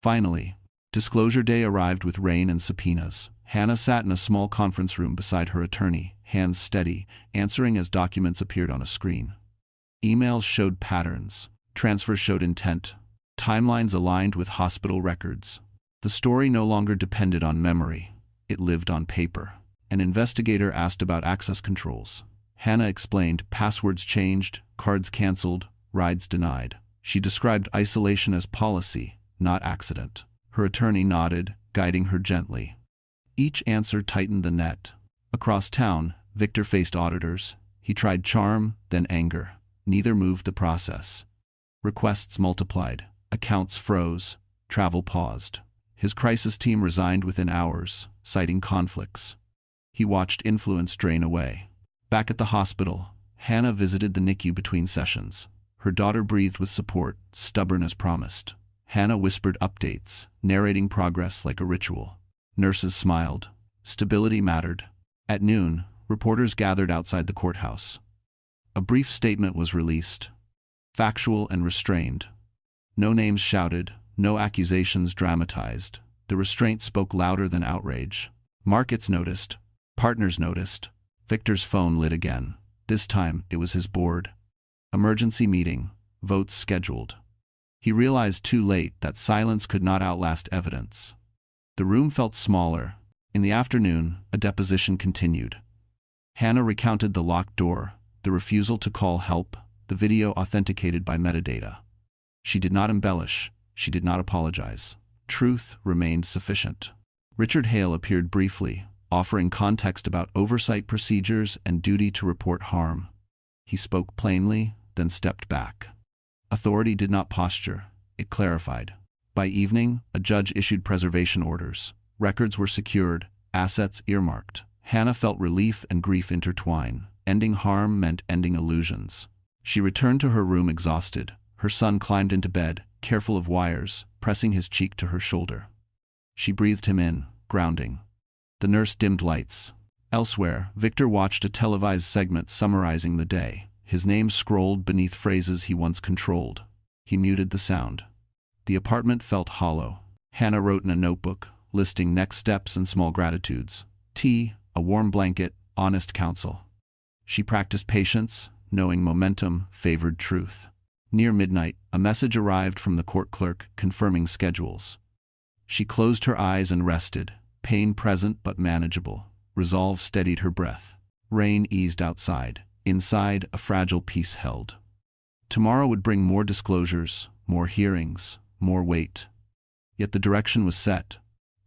Finally, disclosure day arrived with rain and subpoenas. Hannah sat in a small conference room beside her attorney, hands steady, answering as documents appeared on a screen. Emails showed patterns. Transfers showed intent. Timelines aligned with hospital records. The story no longer depended on memory. It lived on paper. An investigator asked about access controls. Hannah explained passwords changed, cards canceled, rides denied. She described isolation as policy, not accident. Her attorney nodded, guiding her gently. Each answer tightened the net. Across town, Victor faced auditors. He tried charm, then anger. Neither moved the process. Requests multiplied. Accounts froze. Travel paused. His crisis team resigned within hours, citing conflicts. He watched influence drain away. Back at the hospital, Hannah visited the NICU between sessions. Her daughter breathed with support, stubborn as promised. Hannah whispered updates, narrating progress like a ritual. Nurses smiled. Stability mattered. At noon, reporters gathered outside the courthouse. A brief statement was released. Factual and restrained. No names shouted, no accusations dramatized. The restraint spoke louder than outrage. Markets noticed. Partners noticed. Victor's phone lit again. This time, it was his board. Emergency meeting. Votes scheduled. He realized too late that silence could not outlast evidence. The room felt smaller. In the afternoon, a deposition continued. Hannah recounted the locked door, the refusal to call help, the video authenticated by metadata. She did not embellish. She did not apologize. Truth remained sufficient. Richard Hale appeared briefly, offering context about oversight procedures and duty to report harm. He spoke plainly, then stepped back. Authority did not posture. It clarified. By evening, a judge issued preservation orders. Records were secured, assets earmarked. Hannah felt relief and grief intertwine. Ending harm meant ending illusions. She returned to her room exhausted. Her son climbed into bed, careful of wires, pressing his cheek to her shoulder. She breathed him in, grounding. The nurse dimmed lights. Elsewhere, Victor watched a televised segment summarizing the day, his name scrolled beneath phrases he once controlled. He muted the sound. The apartment felt hollow. Hannah wrote in a notebook, listing next steps and small gratitudes. Tea, a warm blanket, honest counsel. She practiced patience, knowing momentum favored truth. Near midnight, a message arrived from the court clerk confirming schedules. She closed her eyes and rested, pain present but manageable. Resolve steadied her breath. Rain eased outside. Inside, a fragile peace held. Tomorrow would bring more disclosures, more hearings, more weight. Yet the direction was set.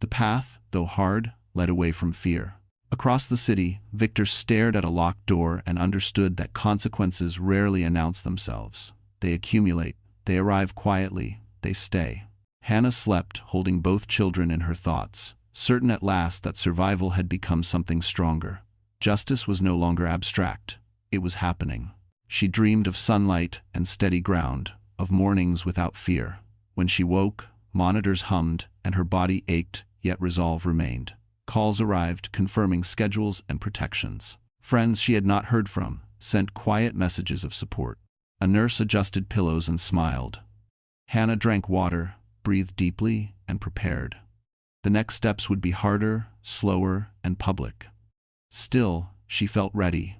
The path, though hard, led away from fear. Across the city, Victor stared at a locked door and understood that consequences rarely announce themselves. They accumulate, they arrive quietly, they stay. Hannah slept, holding both children in her thoughts, certain at last that survival had become something stronger. Justice was no longer abstract. It was happening. She dreamed of sunlight and steady ground, of mornings without fear. When she woke, monitors hummed and her body ached, yet resolve remained. Calls arrived confirming schedules and protections. Friends she had not heard from sent quiet messages of support. A nurse adjusted pillows and smiled. Hannah drank water, breathed deeply, and prepared. The next steps would be harder, slower, and public. Still, she felt ready.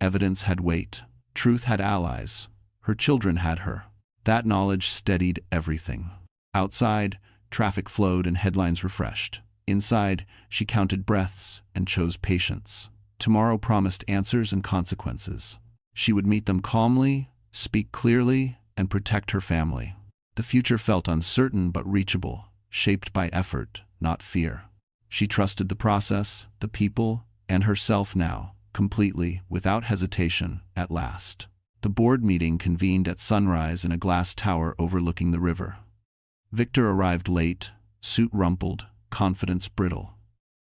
Evidence had weight. Truth had allies. Her children had her. That knowledge steadied everything. Outside, traffic flowed and headlines refreshed. Inside, she counted breaths and chose patience. Tomorrow promised answers and consequences. She would meet them calmly, speak clearly, and protect her family. The future felt uncertain but reachable, shaped by effort, not fear. She trusted the process, the people, and herself now, completely, without hesitation, at last. The board meeting convened at sunrise in a glass tower overlooking the river. Victor arrived late, suit rumpled, confidence brittle.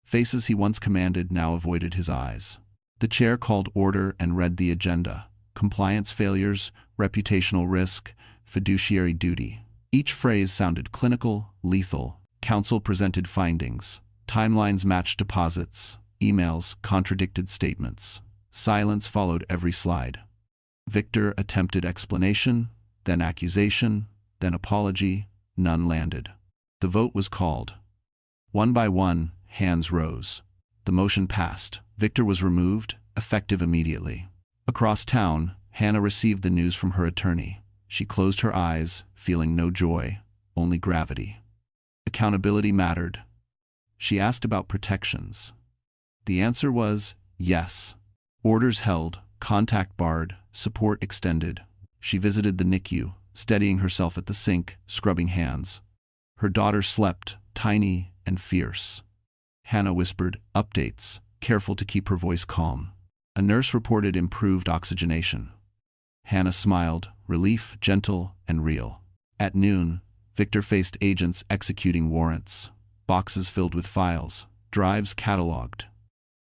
Faces he once commanded now avoided his eyes. The chair called order and read the agenda. Compliance failures, reputational risk, fiduciary duty. Each phrase sounded clinical, lethal. Counsel presented findings. Timelines matched deposits. Emails contradicted statements. Silence followed every slide. Victor attempted explanation, then accusation, then apology. None landed. The vote was called. One by one, hands rose. The motion passed. Victor was removed, effective immediately. Across town, Hannah received the news from her attorney. She closed her eyes, feeling no joy, only gravity. Accountability mattered. She asked about protections. The answer was yes. Orders held, contact barred, support extended. She visited the NICU, steadying herself at the sink, scrubbing hands. Her daughter slept, tiny and fierce. Hannah whispered, updates, careful to keep her voice calm. A nurse reported improved oxygenation. Hannah smiled, relief gentle and real. At noon, Victor faced agents executing warrants, boxes filled with files, drives cataloged.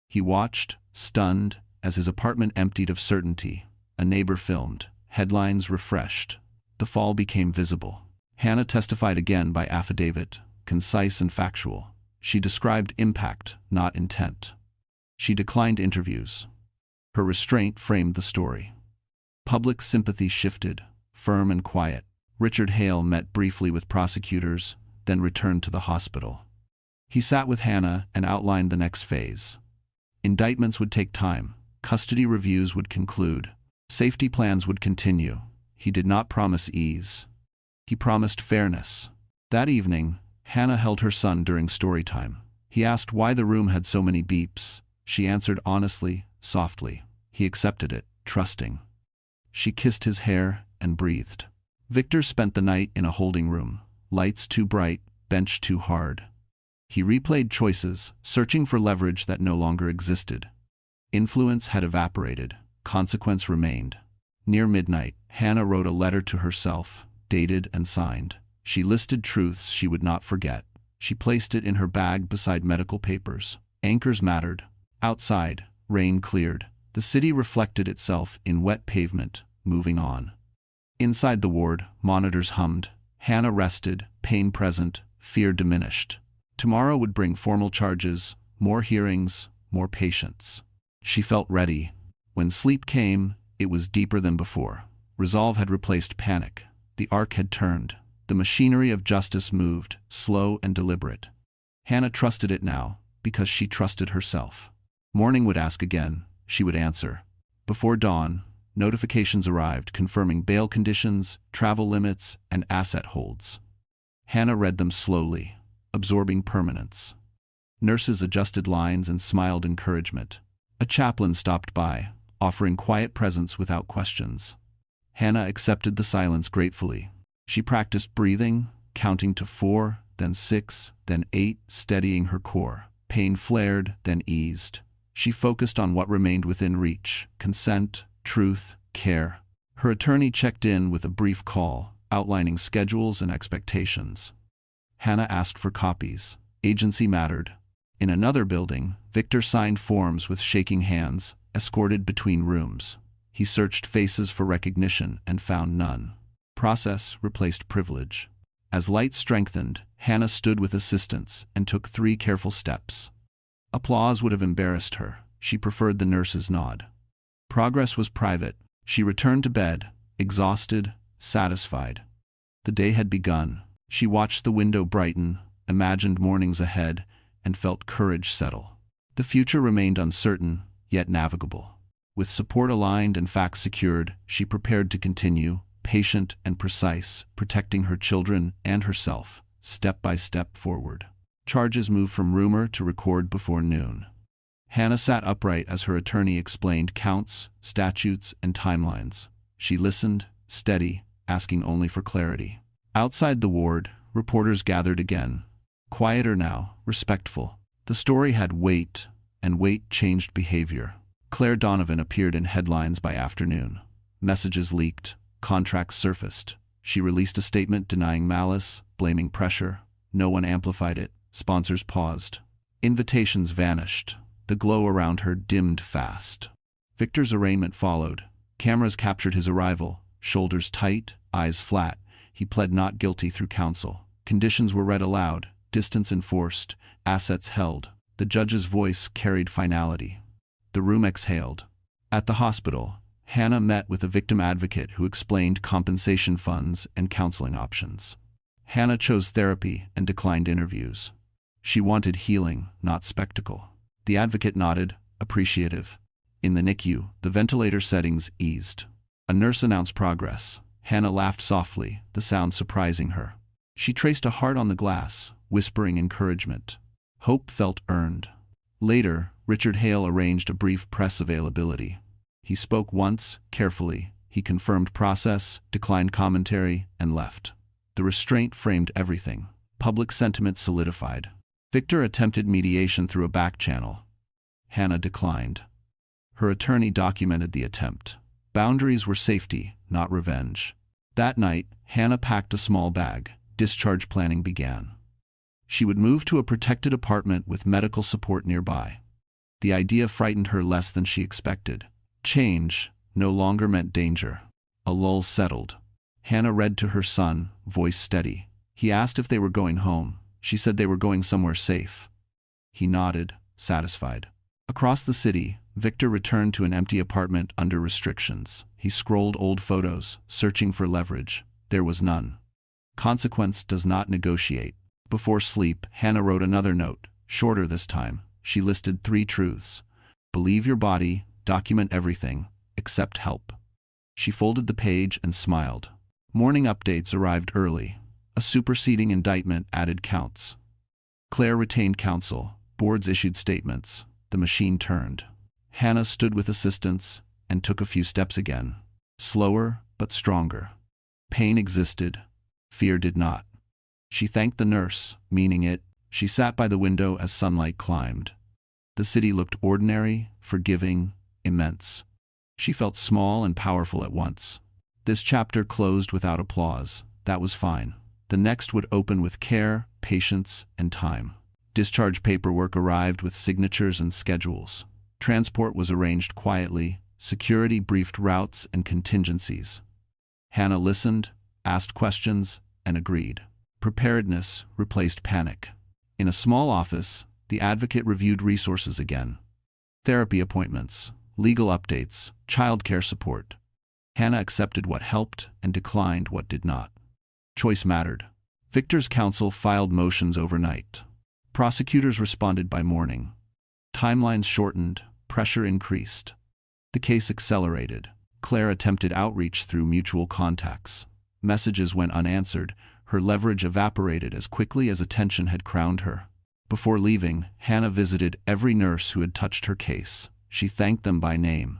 He watched, stunned, as his apartment emptied of certainty. A neighbor filmed, headlines refreshed. The fall became visible. Hannah testified again by affidavit, concise and factual. She described impact, not intent. She declined interviews. Her restraint framed the story. Public sympathy shifted, firm and quiet. Richard Hale met briefly with prosecutors, then returned to the hospital. He sat with Hannah and outlined the next phase. Indictments would take time. Custody reviews would conclude. Safety plans would continue. He did not promise ease. He promised fairness. That evening, Hannah held her son during story time. He asked why the room had so many beeps. She answered honestly, softly. He accepted it, trusting. She kissed his hair and breathed. Victor spent the night in a holding room. Lights too bright, bench too hard. He replayed choices, searching for leverage that no longer existed. Influence had evaporated. Consequence remained. Near midnight, Hannah wrote a letter to herself, dated and signed. She listed truths she would not forget. She placed it in her bag beside medical papers. Anchors mattered. Outside, rain cleared. The city reflected itself in wet pavement, moving on. Inside the ward, monitors hummed. Hannah rested, pain present, fear diminished. Tomorrow would bring formal charges, more hearings, more patients. She felt ready. When sleep came, it was deeper than before. Resolve had replaced panic. The arc had turned. The machinery of justice moved, slow and deliberate. Hannah trusted it now, because she trusted herself. Morning would ask again. She would answer. Before dawn, notifications arrived confirming bail conditions, travel limits, and asset holds. Hannah read them slowly, absorbing permanence. Nurses adjusted lines and smiled encouragement. A chaplain stopped by, offering quiet presence without questions. Hannah accepted the silence gratefully. She practiced breathing, counting to 4, then 6, then 8, steadying her core. Pain flared, then eased. She focused on what remained within reach: consent, truth, care. Her attorney checked in with a brief call, outlining schedules and expectations. Hannah asked for copies. Agency mattered. In another building, Victor signed forms with shaking hands, escorted between rooms. He searched faces for recognition and found none. Process replaced privilege. As light strengthened, Hannah stood with assistants and took 3 careful steps. Applause would have embarrassed her. She preferred the nurse's nod. Progress was private. She returned to bed, exhausted, satisfied. The day had begun. She watched the window brighten, imagined mornings ahead, and felt courage settle. The future remained uncertain, yet navigable. With support aligned and facts secured, she prepared to continue, patient and precise, protecting her children and herself, step by step forward. Charges moved from rumor to record before noon. Hannah sat upright as her attorney explained counts, statutes, and timelines. She listened, steady, asking only for clarity. Outside the ward, reporters gathered again. Quieter now, respectful. The story had weight, and weight changed behavior. Claire Donovan appeared in headlines by afternoon. Messages leaked, contracts surfaced. She released a statement denying malice, blaming pressure. No one amplified it. Sponsors paused. Invitations vanished. The glow around her dimmed fast. Victor's arraignment followed. Cameras captured his arrival. Shoulders tight, eyes flat. He pled not guilty through counsel. Conditions were read aloud. Distance enforced. Assets held. The judge's voice carried finality. The room exhaled. At the hospital, Hannah met with a victim advocate who explained compensation funds and counseling options. Hannah chose therapy and declined interviews. She wanted healing, not spectacle. The advocate nodded, appreciative. In the NICU, the ventilator settings eased. A nurse announced progress. Hannah laughed softly, the sound surprising her. She traced a heart on the glass, whispering encouragement. Hope felt earned. Later, Richard Hale arranged a brief press availability. He spoke once, carefully. He confirmed process, declined commentary, and left. The restraint framed everything. Public sentiment solidified. Victor attempted mediation through a back channel. Hannah declined. Her attorney documented the attempt. Boundaries were safety, not revenge. That night, Hannah packed a small bag. Discharge planning began. She would move to a protected apartment with medical support nearby. The idea frightened her less than she expected. Change no longer meant danger. A lull settled. Hannah read to her son, voice steady. He asked if they were going home. She said they were going somewhere safe. He nodded, satisfied. Across the city, Victor returned to an empty apartment under restrictions. He scrolled old photos, searching for leverage. There was none. Consequence does not negotiate. Before sleep, Hannah wrote another note, shorter this time. She listed 3 truths. Believe your body, document everything, accept help. She folded the page and smiled. Morning updates arrived early. A superseding indictment added counts. Claire retained counsel. Boards issued statements. The machine turned. Hannah stood with assistants and took a few steps again. Slower, but stronger. Pain existed. Fear did not. She thanked the nurse, meaning it. She sat by the window as sunlight climbed. The city looked ordinary, forgiving, immense. She felt small and powerful at once. This chapter closed without applause. That was fine. The next would open with care, patience, and time. Discharge paperwork arrived with signatures and schedules. Transport was arranged quietly, security briefed routes and contingencies. Hannah listened, asked questions, and agreed. Preparedness replaced panic. In a small office, the advocate reviewed resources again. Therapy appointments, legal updates, childcare support. Hannah accepted what helped and declined what did not. Choice mattered. Victor's counsel filed motions overnight. Prosecutors responded by morning. Timelines shortened, pressure increased. The case accelerated. Claire attempted outreach through mutual contacts. Messages went unanswered. Her leverage evaporated as quickly as attention had crowned her. Before leaving, Hannah visited every nurse who had touched her case. She thanked them by name.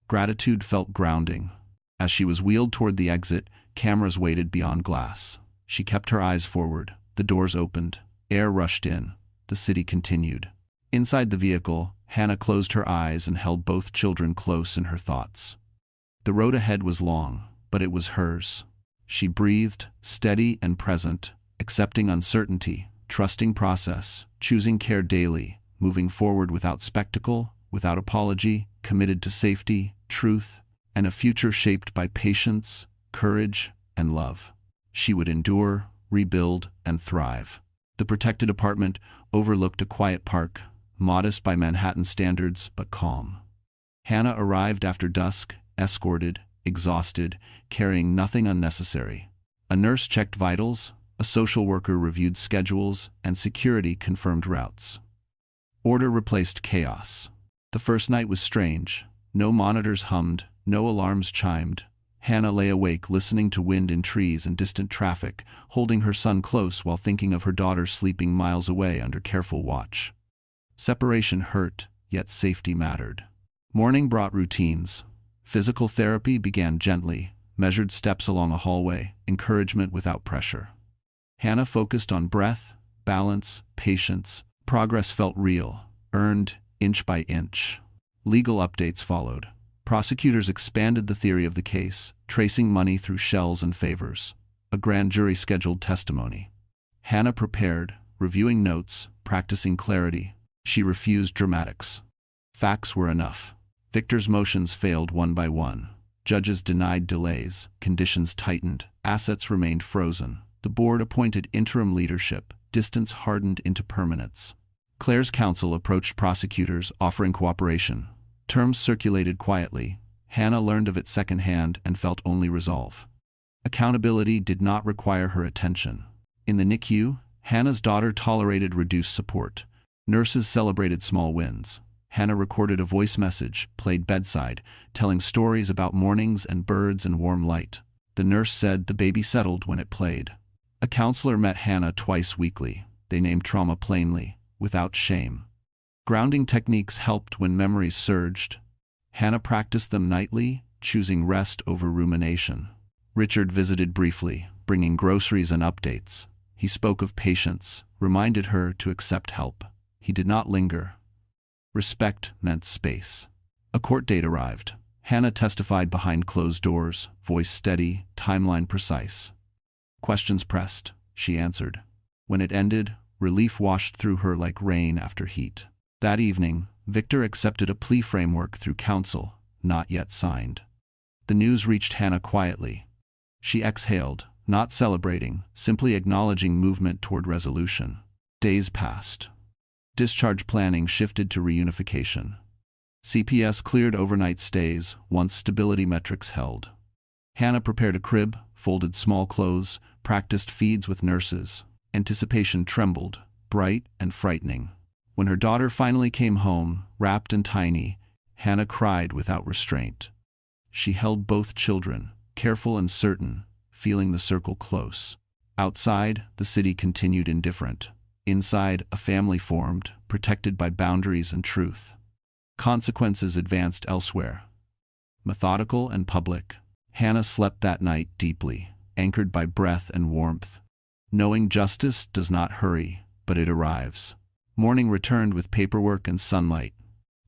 Gratitude felt grounding. As she was wheeled toward the exit, cameras waited beyond glass. She kept her eyes forward. The doors opened. Air rushed in. The city continued. Inside the vehicle, Hannah closed her eyes and held both children close in her thoughts. The road ahead was long, but it was hers. She breathed, steady and present, accepting uncertainty, trusting process, choosing care daily, moving forward without spectacle, without apology, committed to safety, truth, and a future shaped by patience, courage, and love. She would endure, rebuild, and thrive. The protected apartment overlooked a quiet park, modest by Manhattan standards, but calm. Hannah arrived after dusk, escorted, exhausted, carrying nothing unnecessary. A nurse checked vitals, a social worker reviewed schedules, and security confirmed routes. Order replaced chaos. The first night was strange. No monitors hummed, no alarms chimed. Hannah lay awake listening to wind in trees and distant traffic, holding her son close while thinking of her daughter sleeping miles away under careful watch. Separation hurt, yet safety mattered. Morning brought routines. Physical therapy began gently, measured steps along a hallway, encouragement without pressure. Hannah focused on breath, balance, patience. Progress felt real, earned inch by inch. Legal updates followed. Prosecutors expanded the theory of the case, tracing money through shells and favors. A grand jury scheduled testimony. Hannah prepared, reviewing notes, practicing clarity. She refused dramatics. Facts were enough. Victor's motions failed one by one. Judges denied delays, conditions tightened, assets remained frozen. The board appointed interim leadership, distance hardened into permanence. Claire's counsel approached prosecutors, offering cooperation. Terms circulated quietly. Hannah learned of it secondhand and felt only resolve. Accountability did not require her attention. In the NICU, Hannah's daughter tolerated reduced support. Nurses celebrated small wins. Hannah recorded a voice message, played bedside, telling stories about mornings and birds and warm light. The nurse said the baby settled when it played. A counselor met Hannah twice weekly. They named trauma plainly, without shame. Grounding techniques helped when memories surged. Hannah practiced them nightly, choosing rest over rumination. Richard visited briefly, bringing groceries and updates. He spoke of patience, reminded her to accept help. He did not linger. Respect meant space. A court date arrived. Hannah testified behind closed doors, voice steady, timeline precise. Questions pressed. She answered. When it ended, relief washed through her like rain after heat. That evening, Victor accepted a plea framework through counsel, not yet signed. The news reached Hannah quietly. She exhaled, not celebrating, simply acknowledging movement toward resolution. Days passed. Discharge planning shifted to reunification. CPS cleared overnight stays once stability metrics held. Hannah prepared a crib, folded small clothes, practiced feeds with nurses. Anticipation trembled, bright and frightening. When her daughter finally came home, wrapped and tiny, Hannah cried without restraint. She held both children, careful and certain, feeling the circle close. Outside, the city continued indifferent. Inside, a family formed, protected by boundaries and truth. Consequences advanced elsewhere. Methodical and public, Hannah slept that night deeply, anchored by breath and warmth. Knowing justice does not hurry, but it arrives. Morning returned with paperwork and sunlight.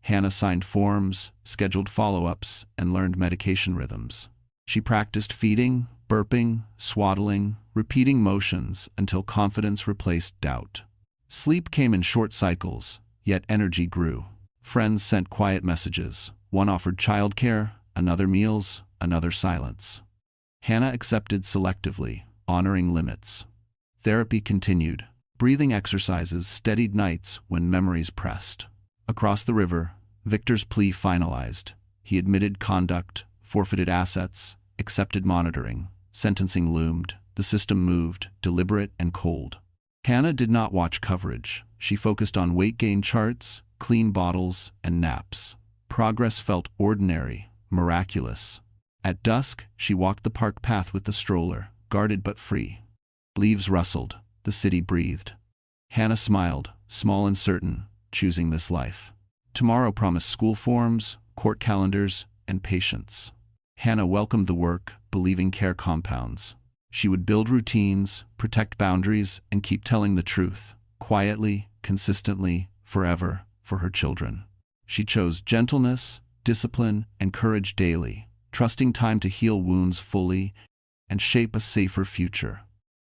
Hannah signed forms, scheduled follow-ups, and learned medication rhythms. She practiced feeding, burping, swaddling, repeating motions until confidence replaced doubt. Sleep came in short cycles, yet energy grew. Friends sent quiet messages. One offered childcare, another meals, another silence. Hannah accepted selectively, honoring limits. Therapy continued. Breathing exercises steadied nights when memories pressed. Across the river, Victor's plea finalized. He admitted conduct, forfeited assets, accepted monitoring. Sentencing loomed. The system moved, deliberate and cold. Hannah did not watch coverage. She focused on weight gain charts, clean bottles, and naps. Progress felt ordinary, miraculous. At dusk, she walked the park path with the stroller, guarded but free. Leaves rustled. The city breathed. Hannah smiled, small and certain, choosing this life. Tomorrow promised school forms, court calendars, and patience. Hannah welcomed the work, believing care compounds. She would build routines, protect boundaries, and keep telling the truth, quietly, consistently, forever, for her children. She chose gentleness, discipline, and courage daily, trusting time to heal wounds fully and shape a safer future.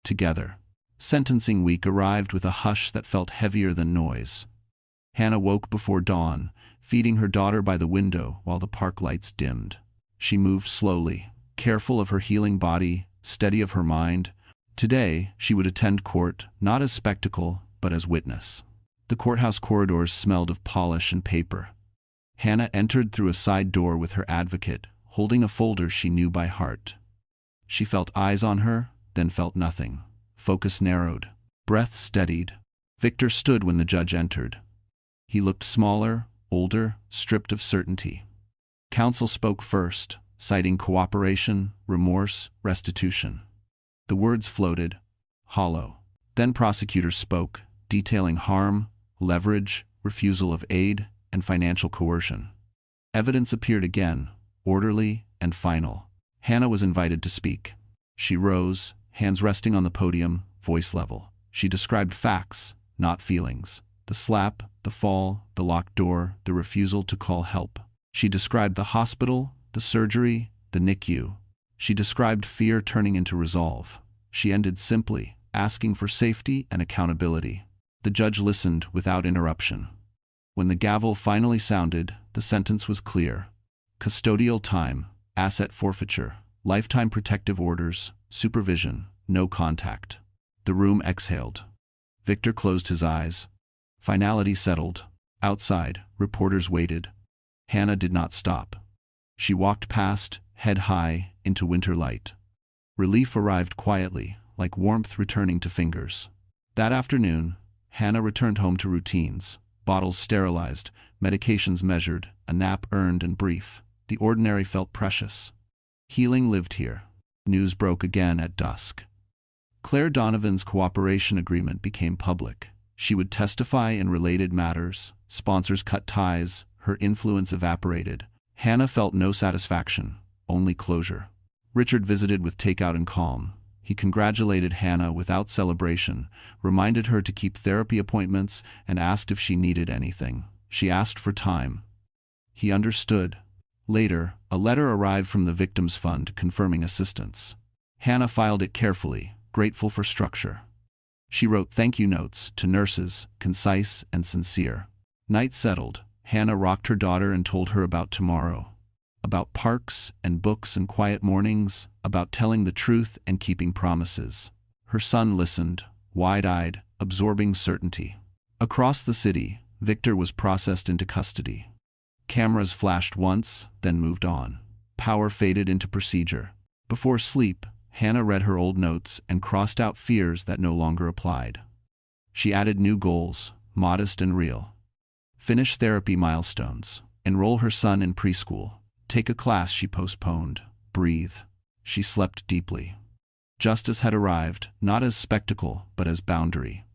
Together. Sentencing week arrived with a hush that felt heavier than noise. Hannah woke before dawn, feeding her daughter by the window while the park lights dimmed. She moved slowly, careful of her healing body, steady of her mind. Today, she would attend court, not as spectacle, but as witness. The courthouse corridors smelled of polish and paper. Hannah entered through a side door with her advocate, holding a folder she knew by heart. She felt eyes on her, then felt nothing. Focus narrowed. Breath steadied. Victor stood when the judge entered. He looked smaller, older, stripped of certainty. Counsel spoke first, citing cooperation, remorse, restitution. The words floated, hollow. Then prosecutors spoke, detailing harm, leverage, refusal of aid, and financial coercion. Evidence appeared again, orderly and final. Hannah was invited to speak. She rose, hands resting on the podium, voice level. She described facts, not feelings. The slap, the fall, the locked door, the refusal to call help. She described the hospital, the surgery, the NICU. She described fear turning into resolve. She ended simply, asking for safety and accountability. The judge listened without interruption. When the gavel finally sounded, the sentence was clear. Custodial time, asset forfeiture, lifetime protective orders, supervision, no contact. The room exhaled. Victor closed his eyes. Finality settled. Outside, reporters waited. Hannah did not stop. She walked past, head high, into winter light. Relief arrived quietly, like warmth returning to fingers. That afternoon, Hannah returned home to routines. Bottles sterilized, medications measured, a nap earned and brief. The ordinary felt precious. Healing lived here. News broke again at dusk. Claire Donovan's cooperation agreement became public. She would testify in related matters. Sponsors cut ties. Her influence evaporated. Hannah felt no satisfaction, only closure. Richard visited with takeout and calm. He congratulated Hannah without celebration, reminded her to keep therapy appointments, and asked if she needed anything. She asked for time. He understood. Later, a letter arrived from the Victims Fund confirming assistance. Hannah filed it carefully, grateful for structure. She wrote thank you notes to nurses, concise and sincere. Night settled. Hannah rocked her daughter and told her about tomorrow. About parks and books and quiet mornings, about telling the truth and keeping promises. Her son listened, wide-eyed, absorbing certainty. Across the city, Victor was processed into custody. Cameras flashed once, then moved on. Power faded into procedure. Before sleep, Hannah read her old notes and crossed out fears that no longer applied. She added new goals, modest and real. Finish therapy milestones. Enroll her son in preschool. Take a class she postponed. Breathe. She slept deeply. Justice had arrived, not as spectacle, but as boundary.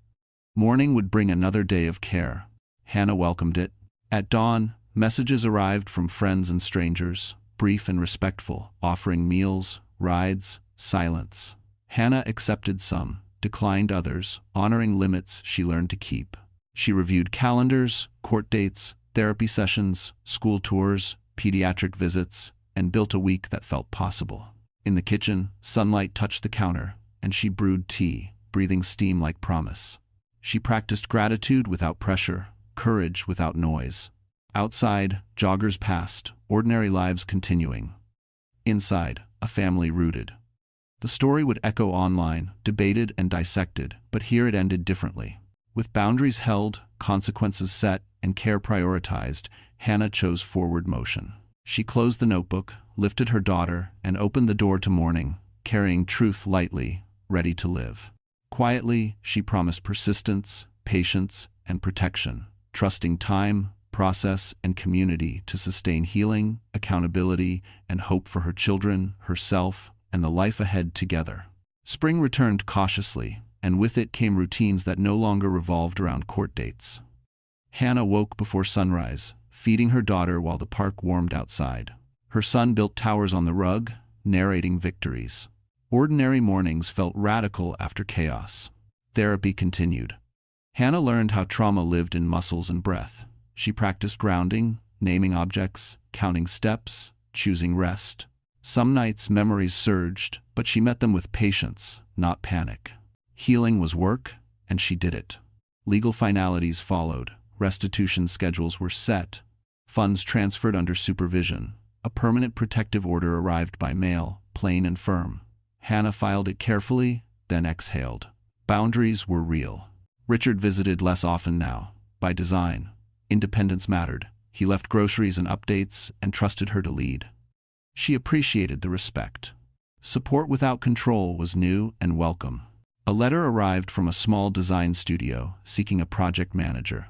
Morning would bring another day of care. Hannah welcomed it. At dawn, messages arrived from friends and strangers, brief and respectful, offering meals, rides, silence. Hannah accepted some, declined others, honoring limits she learned to keep. She reviewed calendars, court dates, therapy sessions, school tours, pediatric visits, and built a week that felt possible. In the kitchen, sunlight touched the counter, and she brewed tea, breathing steam like promise. She practiced gratitude without pressure, courage without noise. Outside, joggers passed, ordinary lives continuing. Inside, a family rooted. The story would echo online, debated and dissected, but here it ended differently. With boundaries held, consequences set, and care prioritized, Hannah chose forward motion. She closed the notebook, lifted her daughter, and opened the door to morning, carrying truth lightly, ready to live. Quietly, she promised persistence, patience, and protection, trusting time, process, and community to sustain healing, accountability, and hope for her children, herself, and the life ahead together. Spring returned cautiously, and with it came routines that no longer revolved around court dates. Hannah woke before sunrise, feeding her daughter while the park warmed outside. Her son built towers on the rug, narrating victories. Ordinary mornings felt radical after chaos. Therapy continued. Hannah learned how trauma lived in muscles and breath. She practiced grounding, naming objects, counting steps, choosing rest. Some nights memories surged, but she met them with patience, not panic. Healing was work, and she did it. Legal finalities followed. Restitution schedules were set. Funds transferred under supervision. A permanent protective order arrived by mail, plain and firm. Hannah filed it carefully, then exhaled. Boundaries were real. Richard visited less often now, by design. Independence mattered. He left groceries and updates and trusted her to lead. She appreciated the respect. Support without control was new and welcome. A letter arrived from a small design studio seeking a project manager.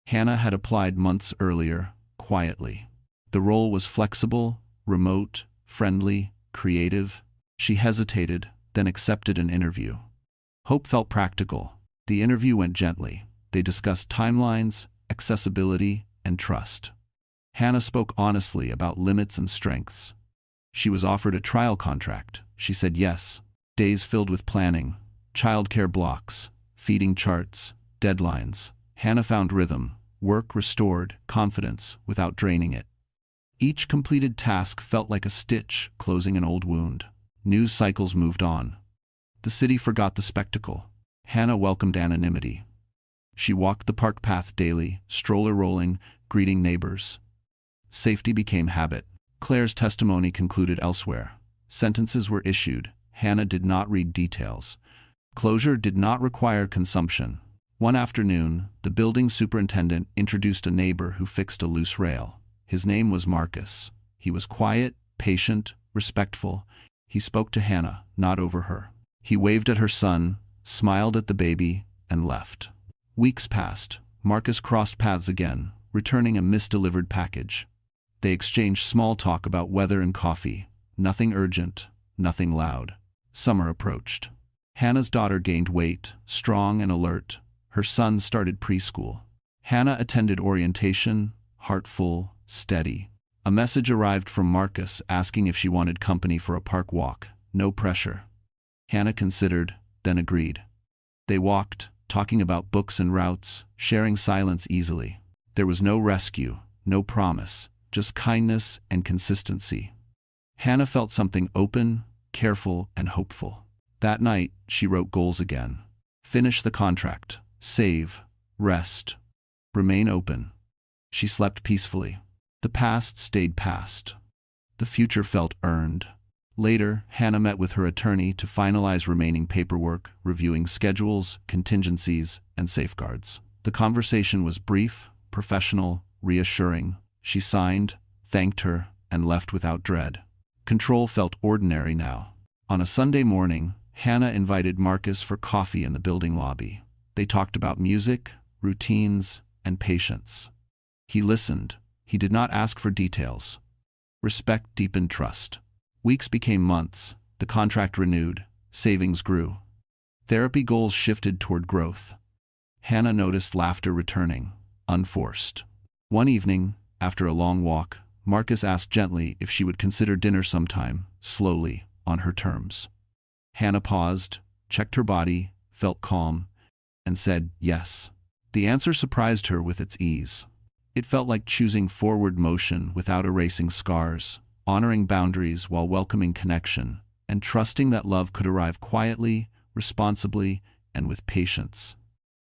Hannah had applied months earlier, quietly. The role was flexible, remote, friendly, creative. She hesitated, then accepted an interview. Hope felt practical. The interview went gently. They discussed timelines, accessibility, and trust. Hannah spoke honestly about limits and strengths. She was offered a trial contract. She said yes. Days filled with planning, childcare blocks, feeding charts, deadlines. Hannah found rhythm. Work restored confidence without draining it. Each completed task felt like a stitch closing an old wound. News cycles moved on. The city forgot the spectacle. Hannah welcomed anonymity. She walked the park path daily, stroller rolling, greeting neighbors. Safety became habit. Claire's testimony concluded elsewhere. Sentences were issued. Hannah did not read details. Closure did not require consumption. One afternoon, the building superintendent introduced a neighbor who fixed a loose rail. His name was Marcus. He was quiet, patient, respectful. He spoke to Hannah, not over her. He waved at her son, smiled at the baby, and left. Weeks passed. Marcus crossed paths again, returning a misdelivered package. They exchanged small talk about weather and coffee. Nothing urgent, nothing loud. Summer approached. Hannah's daughter gained weight, strong and alert. Her son started preschool. Hannah attended orientation, heart full, steady. A message arrived from Marcus asking if she wanted company for a park walk. No pressure. Hannah considered, then agreed. They walked, talking about books and routes, sharing silence easily. There was no rescue, no promise, just kindness and consistency. Hannah felt something open, careful, and hopeful. That night, she wrote goals again. Finish the contract. Save. Rest. Remain open. She slept peacefully. The past stayed past. The future felt earned. Later, Hannah met with her attorney to finalize remaining paperwork, reviewing schedules, contingencies, and safeguards. The conversation was brief, professional, reassuring. She signed, thanked her, and left without dread. Control felt ordinary now. On a Sunday morning, Hannah invited Marcus for coffee in the building lobby. They talked about music, routines, and patience. He listened. He did not ask for details. Respect deepened trust. Weeks became months. The contract renewed. Savings grew. Therapy goals shifted toward growth. Hannah noticed laughter returning, unforced. One evening, after a long walk, Marcus asked gently if she would consider dinner sometime, slowly, on her terms. Hannah paused, checked her body, felt calm, and said yes. The answer surprised her with its ease. It felt like choosing forward motion without erasing scars, honoring boundaries while welcoming connection, and trusting that love could arrive quietly, responsibly, and with patience.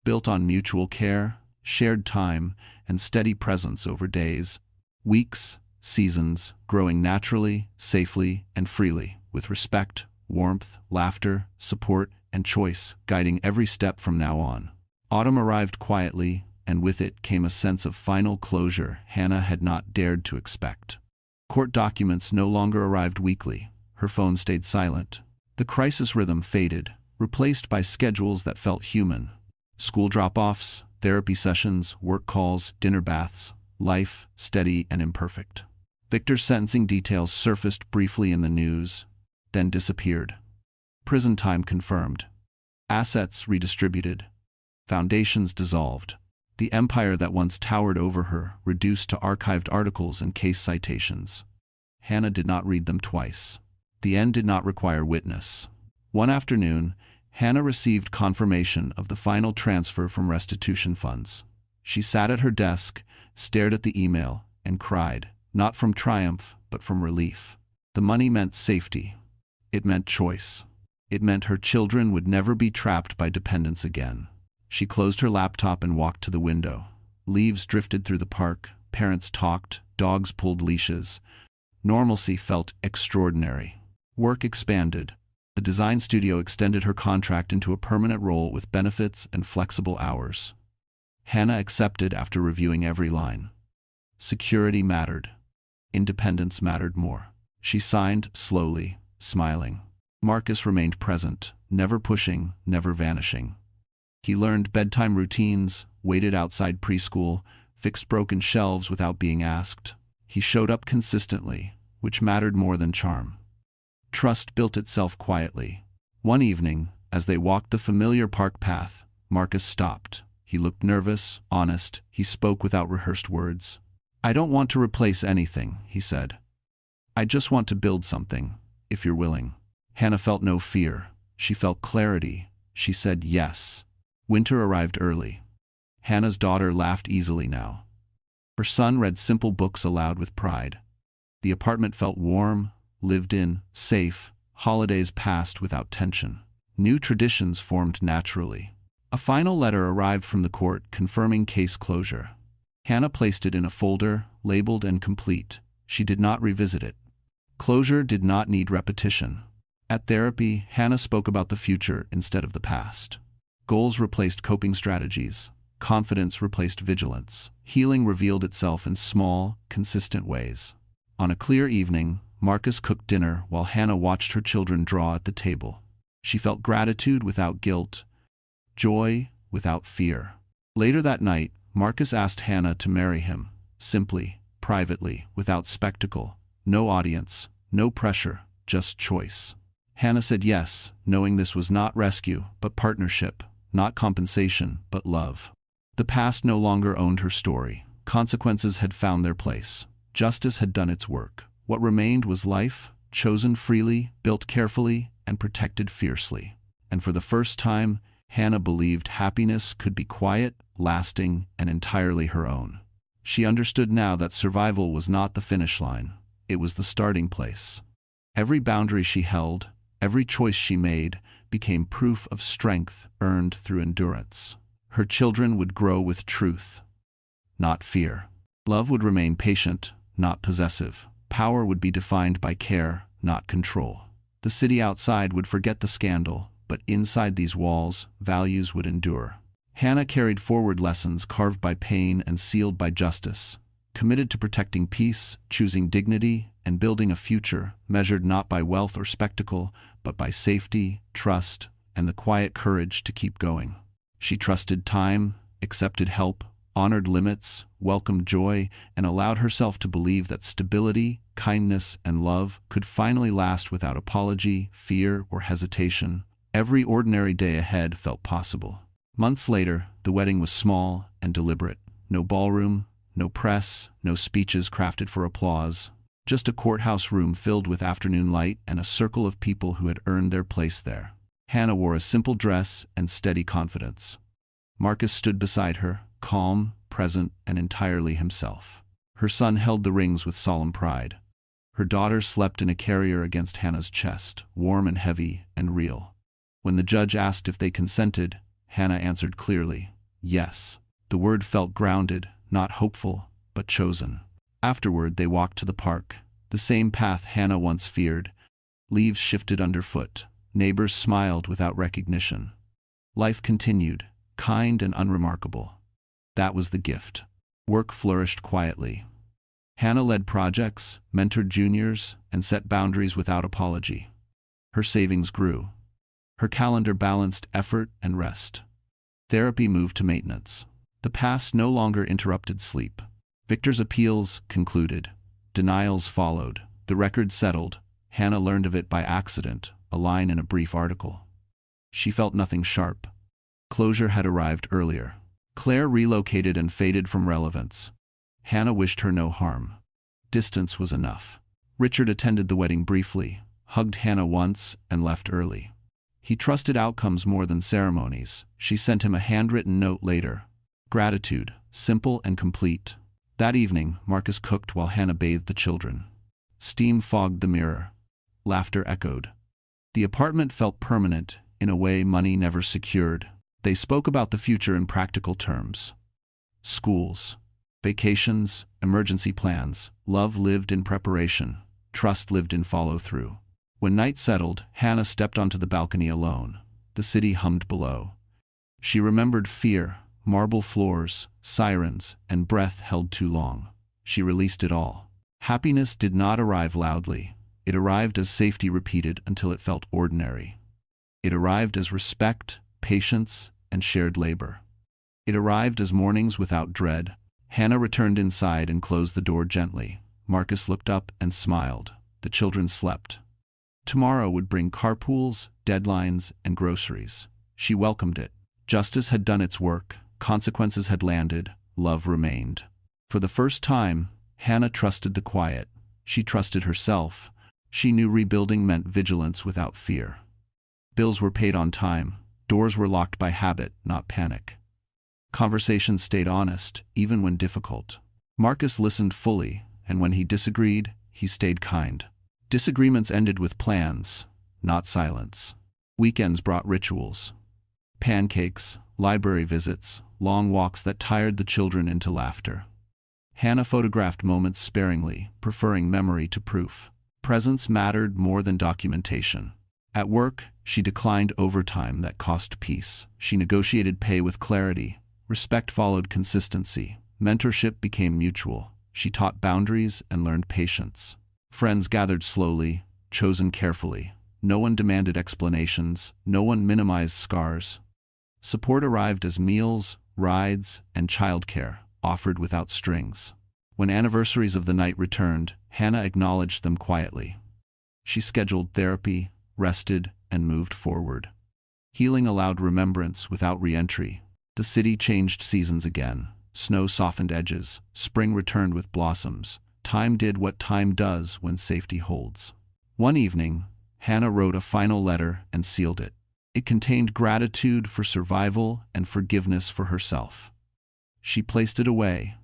Built on mutual care, shared time, and steady presence over days, weeks, seasons, growing naturally, safely, and freely, with respect, warmth, laughter, support, and choice, guiding every step from now on. Autumn arrived quietly, and with it came a sense of final closure Hannah had not dared to expect. Court documents no longer arrived weekly. Her phone stayed silent. The crisis rhythm faded, replaced by schedules that felt human. School drop-offs, therapy sessions, work calls, dinner baths, life steady and imperfect. Victor's sentencing details surfaced briefly in the news, then disappeared. Prison time confirmed. Assets redistributed. Foundations dissolved. The empire that once towered over her reduced to archived articles and case citations. Hannah did not read them twice. The end did not require witness. One afternoon, Hannah received confirmation of the final transfer from restitution funds. She sat at her desk, stared at the email, and cried, not from triumph, but from relief. The money meant safety. It meant choice. It meant her children would never be trapped by dependence again. She closed her laptop and walked to the window. Leaves drifted through the park, parents talked, dogs pulled leashes. Normalcy felt extraordinary. Work expanded. The design studio extended her contract into a permanent role with benefits and flexible hours. Hannah accepted after reviewing every line. Security mattered. Independence mattered more. She signed slowly, smiling. Marcus remained present, never pushing, never vanishing. He learned bedtime routines, waited outside preschool, fixed broken shelves without being asked. He showed up consistently, which mattered more than charm. Trust built itself quietly. One evening, as they walked the familiar park path, Marcus stopped. He looked nervous, honest. He spoke without rehearsed words. "I don't want to replace anything," he said. "I just want to build something, if you're willing." Hannah felt no fear. She felt clarity. She said yes. Winter arrived early. Hannah's daughter laughed easily now. Her son read simple books aloud with pride. The apartment felt warm, lived in, safe. Holidays passed without tension. New traditions formed naturally. A final letter arrived from the court confirming case closure. Hannah placed it in a folder, labeled and complete. She did not revisit it. Closure did not need repetition. At therapy, Hannah spoke about the future instead of the past. Goals replaced coping strategies. Confidence replaced vigilance. Healing revealed itself in small, consistent ways. On a clear evening, Marcus cooked dinner while Hannah watched her children draw at the table. She felt gratitude without guilt, joy without fear. Later that night, Marcus asked Hannah to marry him, simply, privately, without spectacle. No audience, no pressure, just choice. Hannah said yes, knowing this was not rescue, but partnership, not compensation, but love. The past no longer owned her story. Consequences had found their place. Justice had done its work. What remained was life, chosen freely, built carefully, and protected fiercely. And for the first time, Hannah believed happiness could be quiet, lasting, and entirely her own. She understood now that survival was not the finish line. It was the starting place. Every boundary she held, every choice she made, became proof of strength earned through endurance. Her children would grow with truth, not fear. Love would remain patient, not possessive. Power would be defined by care, not control. The city outside would forget the scandal, but inside these walls, values would endure. Hannah carried forward lessons carved by pain and sealed by justice, committed to protecting peace, choosing dignity, and building a future measured not by wealth or spectacle, but by safety, trust, and the quiet courage to keep going. She trusted time, accepted help, honored limits, welcomed joy, and allowed herself to believe that stability, kindness, and love could finally last without apology, fear, or hesitation. Every ordinary day ahead felt possible. Months later, the wedding was small and deliberate. No ballroom, no press, no speeches crafted for applause. Just a courthouse room filled with afternoon light and a circle of people who had earned their place there. Hannah wore a simple dress and steady confidence. Marcus stood beside her, calm, present, and entirely himself. Her son held the rings with solemn pride. Her daughter slept in a carrier against Hannah's chest, warm and heavy and real. When the judge asked if they consented, Hannah answered clearly, yes. The word felt grounded, not hopeful, but chosen. Afterward, they walked to the park, the same path Hannah once feared. Leaves shifted underfoot. Neighbors smiled without recognition. Life continued, kind and unremarkable. That was the gift. Work flourished quietly. Hannah led projects, mentored juniors, and set boundaries without apology. Her savings grew. Her calendar balanced effort and rest. Therapy moved to maintenance. The past no longer interrupted sleep. Victor's appeals concluded. Denials followed. The record settled. Hannah learned of it by accident, a line in a brief article. She felt nothing sharp. Closure had arrived earlier. Claire relocated and faded from relevance. Hannah wished her no harm. Distance was enough. Richard attended the wedding briefly, hugged Hannah once, and left early. He trusted outcomes more than ceremonies. She sent him a handwritten note later. Gratitude, simple and complete. That evening, Marcus cooked while Hannah bathed the children. Steam fogged the mirror. Laughter echoed. The apartment felt permanent, in a way money never secured. They spoke about the future in practical terms. Schools, vacations, emergency plans. Love lived in preparation. Trust lived in follow-through. When night settled, Hannah stepped onto the balcony alone. The city hummed below. She remembered fear, marble floors, sirens, and breath held too long. She released it all. Happiness did not arrive loudly. It arrived as safety repeated until it felt ordinary. It arrived as respect, patience, and shared labor. It arrived as mornings without dread. Hannah returned inside and closed the door gently. Marcus looked up and smiled. The children slept. Tomorrow would bring carpools, deadlines, and groceries. She welcomed it. Justice had done its work. Consequences had landed. Love remained. For the first time, Hannah trusted the quiet. She trusted herself. She knew rebuilding meant vigilance without fear. Bills were paid on time. Doors were locked by habit, not panic. Conversations stayed honest, even when difficult. Marcus listened fully, and when he disagreed, he stayed kind. Disagreements ended with plans, not silence. Weekends brought rituals. Pancakes, library visits, long walks that tired the children into laughter. Hannah photographed moments sparingly, preferring memory to proof. Presence mattered more than documentation. At work, she declined overtime that cost peace. She negotiated pay with clarity. Respect followed consistency. Mentorship became mutual. She taught boundaries and learned patience. Friends gathered slowly, chosen carefully. No one demanded explanations. No one minimized scars. Support arrived as meals, rides, and childcare, offered without strings. When anniversaries of the night returned, Hannah acknowledged them quietly. She scheduled therapy, rested, and moved forward. Healing allowed remembrance without re-entry. The city changed seasons again. Snow softened edges. Spring returned with blossoms. Time did what time does when safety holds. One evening, Hannah wrote a final letter and sealed it. It contained gratitude for survival and forgiveness for herself. She placed it away,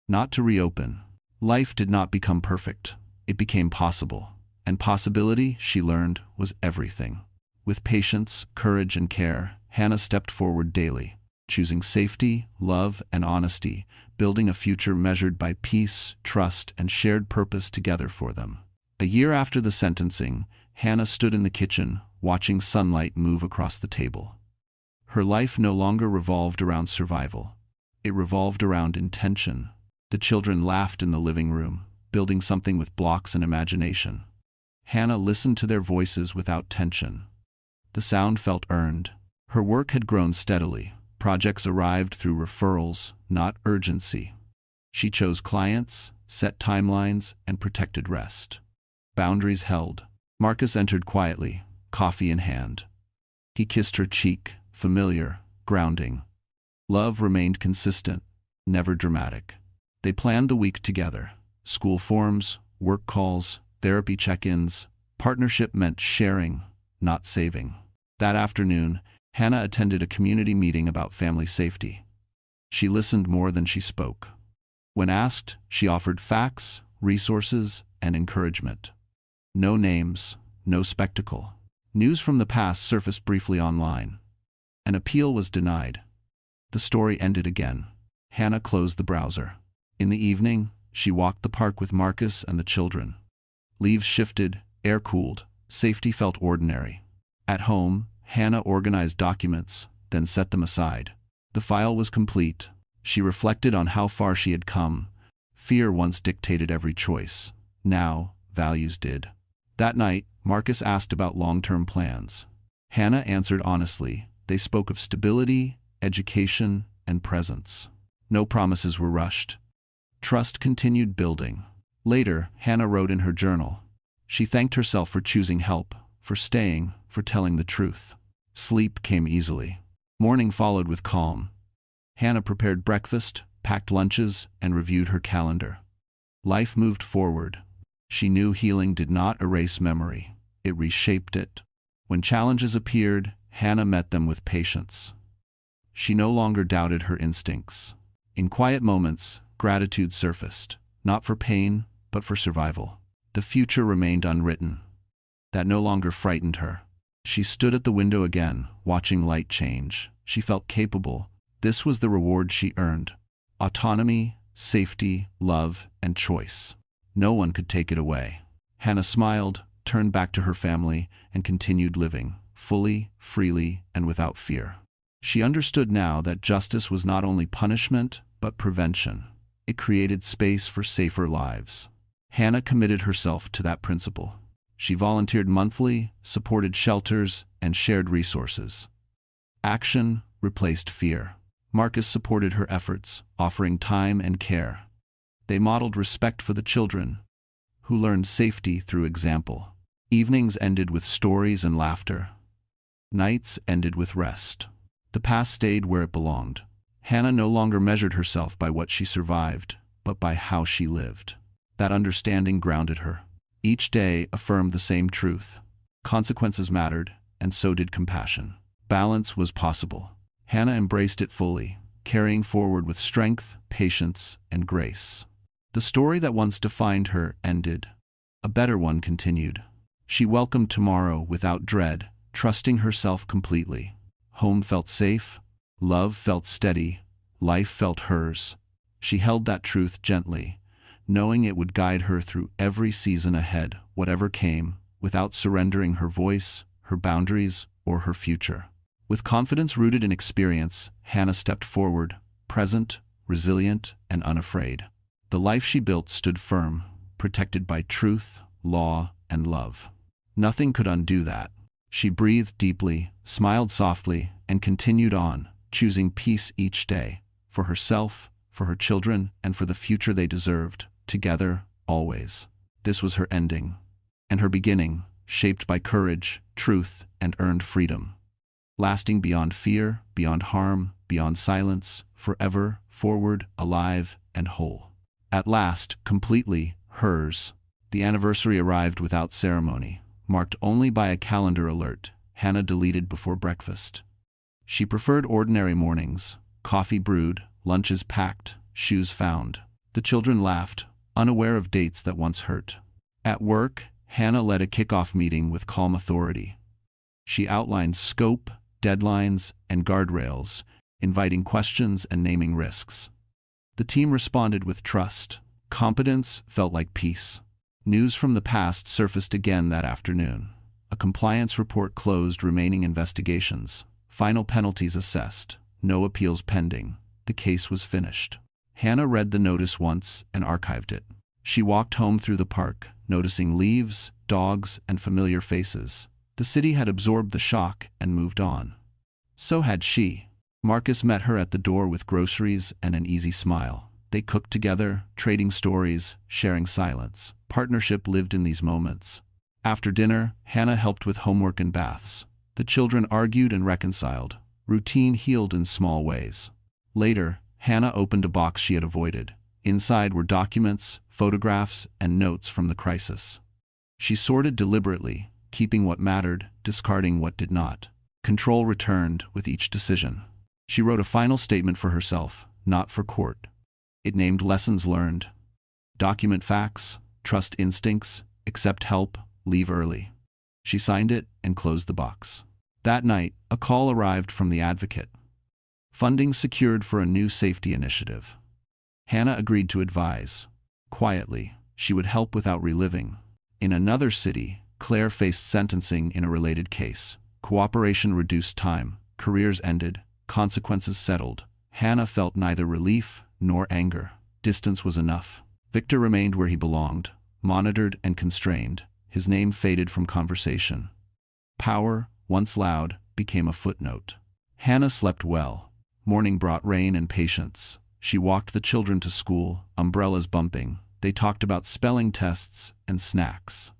not to reopen. Life did not become perfect. It became possible. And possibility, she learned, was everything. With patience, courage, and care, Hannah stepped forward daily, choosing safety, love, and honesty, building a future measured by peace, trust, and shared purpose together for them. A year after the sentencing, Hannah stood in the kitchen, watching sunlight move across the table. Her life no longer revolved around survival. It revolved around intention. The children laughed in the living room, building something with blocks and imagination. Hannah listened to their voices without tension. The sound felt earned. Her work had grown steadily. Projects arrived through referrals, not urgency. She chose clients, set timelines, and protected rest. Boundaries held. Marcus entered quietly, coffee in hand. He kissed her cheek, familiar, grounding. Love remained consistent, never dramatic. They planned the week together. School forms, work calls, therapy check-ins. Partnership meant sharing, not saving. That afternoon, Hannah attended a community meeting about family safety. She listened more than she spoke. When asked, she offered facts, resources, and encouragement. No names, no spectacle. News from the past surfaced briefly online. An appeal was denied. The story ended again. Hannah closed the browser. In the evening, she walked the park with Marcus and the children. Leaves shifted, air cooled, safety felt ordinary. At home, Hannah organized documents, then set them aside. The file was complete. She reflected on how far she had come. Fear once dictated every choice. Now, values did. That night, Marcus asked about long-term plans. Hannah answered honestly. They spoke of stability, education, and presence. No promises were rushed. Trust continued building. Later, Hannah wrote in her journal. She thanked herself for choosing help, for staying, for telling the truth. Sleep came easily. Morning followed with calm. Hannah prepared breakfast, packed lunches, and reviewed her calendar. Life moved forward. She knew healing did not erase memory. It reshaped it. When challenges appeared, Hannah met them with patience. She no longer doubted her instincts. In quiet moments, gratitude surfaced, not for pain, but for survival. The future remained unwritten. That no longer frightened her. She stood at the window again, watching light change. She felt capable. This was the reward she earned. Autonomy, safety, love, and choice. No one could take it away. Hannah smiled, turned back to her family, and continued living, fully, freely, and without fear. She understood now that justice was not only punishment, but prevention. It created space for safer lives. Hannah committed herself to that principle. She volunteered monthly, supported shelters, and shared resources. Action replaced fear. Marcus supported her efforts, offering time and care. They modeled respect for the children, who learned safety through example. Evenings ended with stories and laughter. Nights ended with rest. The past stayed where it belonged. Hannah no longer measured herself by what she survived, but by how she lived. That understanding grounded her. Each day affirmed the same truth. Consequences mattered, and so did compassion. Balance was possible. Hannah embraced it fully, carrying forward with strength, patience, and grace. The story that once defined her ended. A better one continued. She welcomed tomorrow without dread, trusting herself completely. Home felt safe, love felt steady, life felt hers. She held that truth gently, knowing it would guide her through every season ahead, whatever came, without surrendering her voice, her boundaries, or her future. With confidence rooted in experience, Hannah stepped forward, present, resilient, and unafraid. The life she built stood firm, protected by truth, law, and love. Nothing could undo that. She breathed deeply, smiled softly, and continued on, choosing peace each day, for herself, for her children, and for the future they deserved, together, always. This was her ending, and her beginning, shaped by courage, truth, and earned freedom. Lasting beyond fear, beyond harm, beyond silence, forever, forward, alive, and whole. At last, completely hers, the anniversary arrived without ceremony, marked only by a calendar alert Hannah deleted before breakfast. She preferred ordinary mornings, coffee brewed, lunches packed, shoes found. The children laughed, unaware of dates that once hurt. At work, Hannah led a kickoff meeting with calm authority. She outlined scope, deadlines, and guardrails, inviting questions and naming risks. The team responded with trust. Competence felt like peace. News from the past surfaced again that afternoon. A compliance report closed remaining investigations. Final penalties assessed. No appeals pending. The case was finished. Hannah read the notice once and archived it. She walked home through the park, noticing leaves, dogs, and familiar faces. The city had absorbed the shock and moved on. So had she. Marcus met her at the door with groceries and an easy smile. They cooked together, trading stories, sharing silence. Partnership lived in these moments. After dinner, Hannah helped with homework and baths. The children argued and reconciled. Routine healed in small ways. Later, Hannah opened a box she had avoided. Inside were documents, photographs, and notes from the crisis. She sorted deliberately, keeping what mattered, discarding what did not. Control returned with each decision. She wrote a final statement for herself, not for court. It named lessons learned. Document facts, trust instincts, accept help, leave early. She signed it and closed the box. That night, a call arrived from the advocate. Funding secured for a new safety initiative. Hannah agreed to advise. Quietly, she would help without reliving. In another city, Claire faced sentencing in a related case. Cooperation reduced time, careers ended, consequences settled. Hannah felt neither relief nor anger. Distance was enough. Victor remained where he belonged, monitored and constrained. His name faded from conversation. Power, once loud, became a footnote. Hannah slept well. Morning brought rain and patience. She walked the children to school, umbrellas bumping. They talked about spelling tests and snacks.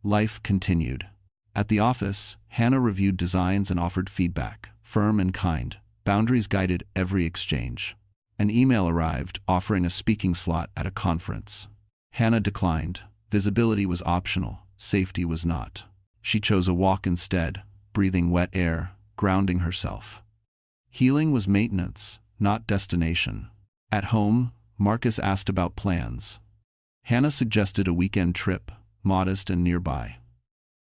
Life continued. At the office, Hannah reviewed designs and offered feedback, firm and kind. Boundaries guided every exchange. An email arrived offering a speaking slot at a conference. Hannah declined. Visibility was optional, safety was not. She chose a walk instead, breathing wet air, grounding herself. Healing was maintenance, not destination. At home, Marcus asked about plans. Hannah suggested a weekend trip, modest and nearby.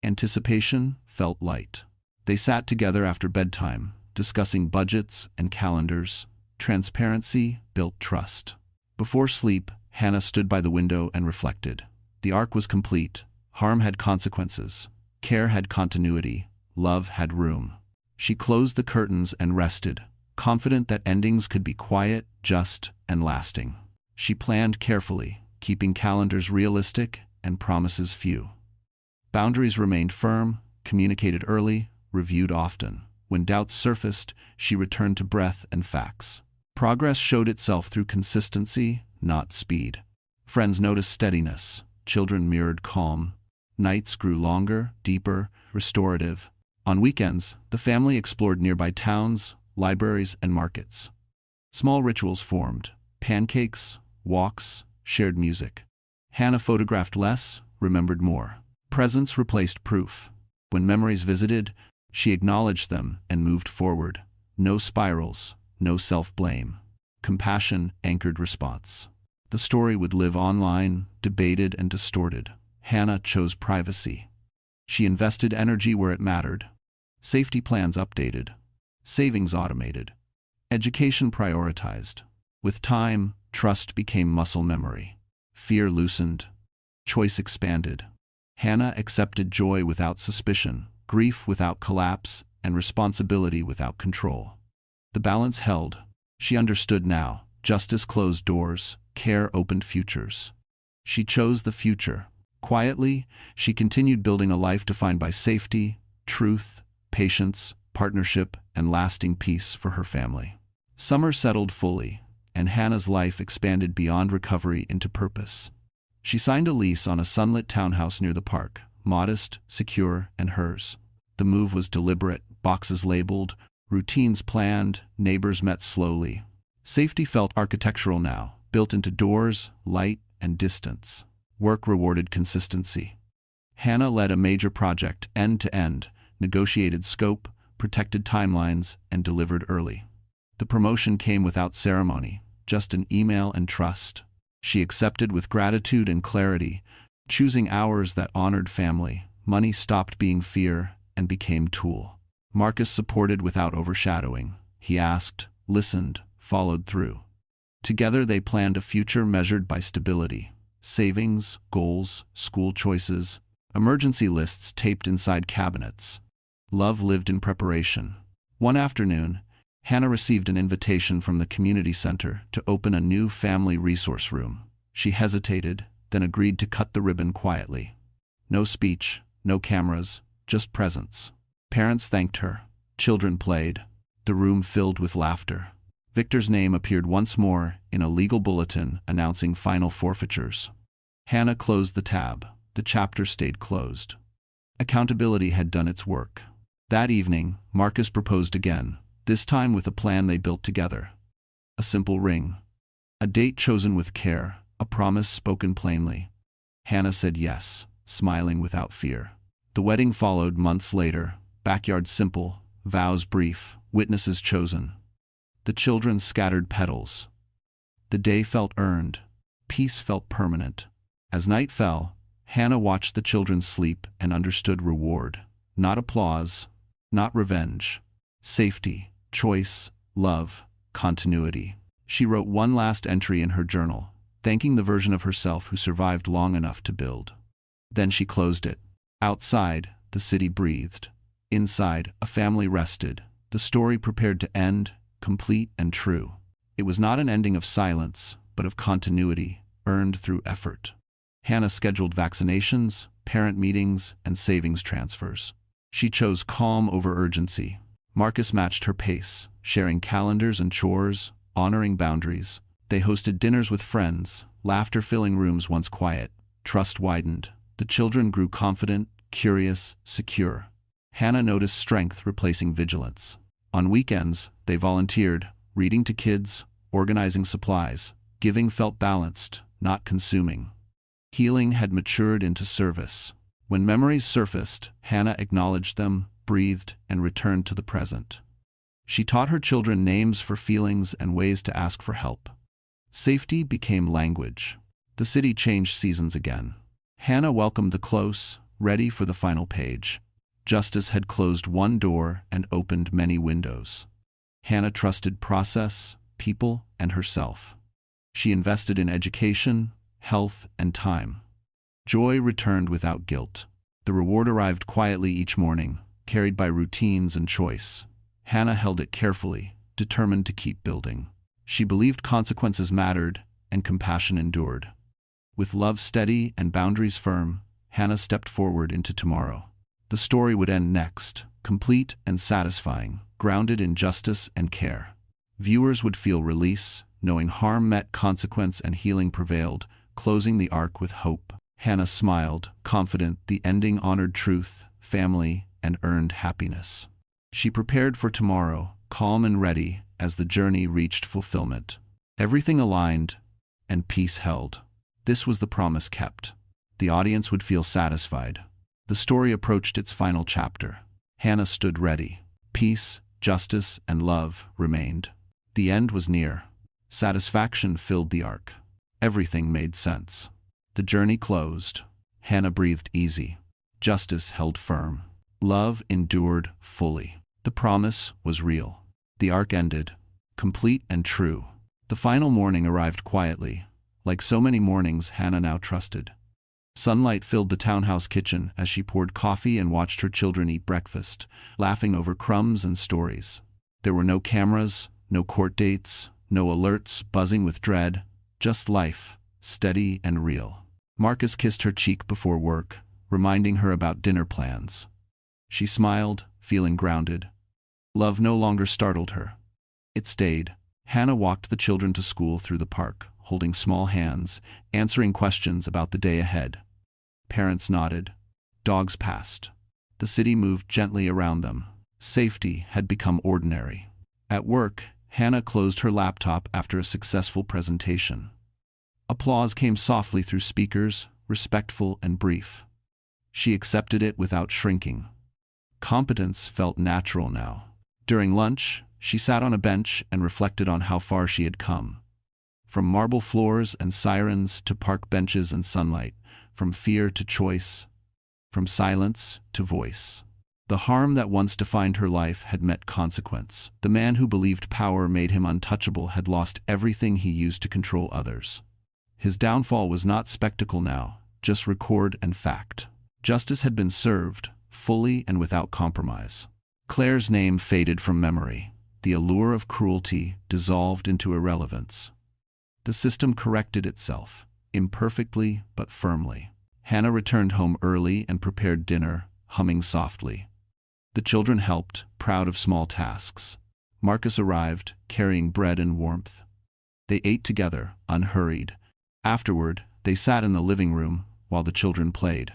Anticipation felt light. They sat together after bedtime, discussing budgets and calendars. Transparency built trust. Before sleep, Hannah stood by the window and reflected. The arc was complete. Harm had consequences. Care had continuity. Love had room. She closed the curtains and rested, confident that endings could be quiet, just, and lasting. She planned carefully, keeping calendars realistic and promises few. Boundaries remained firm, communicated early, reviewed often. When doubts surfaced, she returned to breath and facts. Progress showed itself through consistency, not speed. Friends noticed steadiness. Children mirrored calm. Nights grew longer, deeper, restorative. On weekends, the family explored nearby towns, libraries, and markets. Small rituals formed: pancakes, walks, shared music. Hannah photographed less, remembered more. Presence replaced proof. When memories visited, she acknowledged them and moved forward. No spirals, no self-blame. Compassion anchored response. The story would live online, debated and distorted. Hannah chose privacy. She invested energy where it mattered. Safety plans updated. Savings automated. Education prioritized. With time, trust became muscle memory. Fear loosened. Choice expanded. Hannah accepted joy without suspicion, grief without collapse, and responsibility without control. The balance held. She understood now. Justice closed doors, care opened futures. She chose the future. Quietly, she continued building a life defined by safety, truth, patience, partnership, and lasting peace for her family. Summer settled fully, and Hannah's life expanded beyond recovery into purpose. She signed a lease on a sunlit townhouse near the park, modest, secure, and hers. The move was deliberate, boxes labeled, routines planned, neighbors met slowly. Safety felt architectural now, built into doors, light, and distance. Work rewarded consistency. Hannah led a major project end to end, negotiated scope, protected timelines, and delivered early. The promotion came without ceremony, just an email and trust. She accepted with gratitude and clarity, choosing hours that honored family. Money stopped being fear and became tool. Marcus supported without overshadowing. He asked, listened, followed through. Together they planned a future measured by stability. Savings, goals, school choices, emergency lists taped inside cabinets. Love lived in preparation. One afternoon, Hannah received an invitation from the community center to open a new family resource room. She hesitated, then agreed to cut the ribbon quietly. No speech, no cameras, just presence. Parents thanked her. Children played. The room filled with laughter. Victor's name appeared once more in a legal bulletin announcing final forfeitures. Hannah closed the tab. The chapter stayed closed. Accountability had done its work. That evening, Marcus proposed again, this time with a plan they built together. A simple ring. A date chosen with care, a promise spoken plainly. Hannah said yes, smiling without fear. The wedding followed months later, backyard simple, vows brief, witnesses chosen. The children scattered petals. The day felt earned. Peace felt permanent. As night fell, Hannah watched the children sleep and understood reward. Not applause, not revenge. Safety, choice, love, continuity. She wrote one last entry in her journal, thanking the version of herself who survived long enough to build. Then she closed it. Outside, the city breathed. Inside, a family rested. The story prepared to end, complete and true. It was not an ending of silence, but of continuity, earned through effort. Hannah scheduled vaccinations, parent meetings, and savings transfers. She chose calm over urgency. Marcus matched her pace, sharing calendars and chores, honoring boundaries. They hosted dinners with friends, laughter filling rooms once quiet. Trust widened. The children grew confident, curious, secure. Hannah noticed strength replacing vigilance. On weekends, they volunteered, reading to kids, organizing supplies. Giving felt balanced, not consuming. Healing had matured into service. When memories surfaced, Hannah acknowledged them, breathed, and returned to the present. She taught her children names for feelings and ways to ask for help. Safety became language. The city changed seasons again. Hannah welcomed the close, ready for the final page. Justice had closed one door and opened many windows. Hannah trusted process, people, and herself. She invested in education, health, and time. Joy returned without guilt. The reward arrived quietly each morning, carried by routines and choice. Hannah held it carefully, determined to keep building. She believed consequences mattered, and compassion endured. With love steady and boundaries firm, Hannah stepped forward into tomorrow. The story would end next, complete and satisfying, grounded in justice and care. Viewers would feel release, knowing harm met consequence and healing prevailed, closing the arc with hope. Hannah smiled, confident the ending honored truth, family, and earned happiness. She prepared for tomorrow, calm and ready, as the journey reached fulfillment. Everything aligned, and peace held. This was the promise kept. The audience would feel satisfied. The story approached its final chapter. Hannah stood ready. Peace, justice, and love remained. The end was near. Satisfaction filled the arc. Everything made sense. The journey closed. Hannah breathed easy. Justice held firm. Love endured fully. The promise was real. The arc ended, complete and true. The final morning arrived quietly, like so many mornings Hannah now trusted. Sunlight filled the townhouse kitchen as she poured coffee and watched her children eat breakfast, laughing over crumbs and stories. There were no cameras, no court dates, no alerts buzzing with dread, just life, steady and real. Marcus kissed her cheek before work, reminding her about dinner plans. She smiled, feeling grounded. Love no longer startled her. It stayed. Hannah walked the children to school through the park, holding small hands, answering questions about the day ahead. Parents nodded. Dogs passed. The city moved gently around them. Safety had become ordinary. At work, Hannah closed her laptop after a successful presentation. Applause came softly through speakers, respectful and brief. She accepted it without shrinking. Competence felt natural now. During lunch, she sat on a bench and reflected on how far she had come. From marble floors and sirens to park benches and sunlight, from fear to choice, from silence to voice. The harm that once defined her life had met consequence. The man who believed power made him untouchable had lost everything he used to control others. His downfall was not spectacle now, just record and fact. Justice had been served, fully and without compromise. Claire's name faded from memory. The allure of cruelty dissolved into irrelevance. The system corrected itself, imperfectly but firmly. Hannah returned home early and prepared dinner, humming softly. The children helped, proud of small tasks. Marcus arrived, carrying bread and warmth. They ate together, unhurried. Afterward, they sat in the living room while the children played.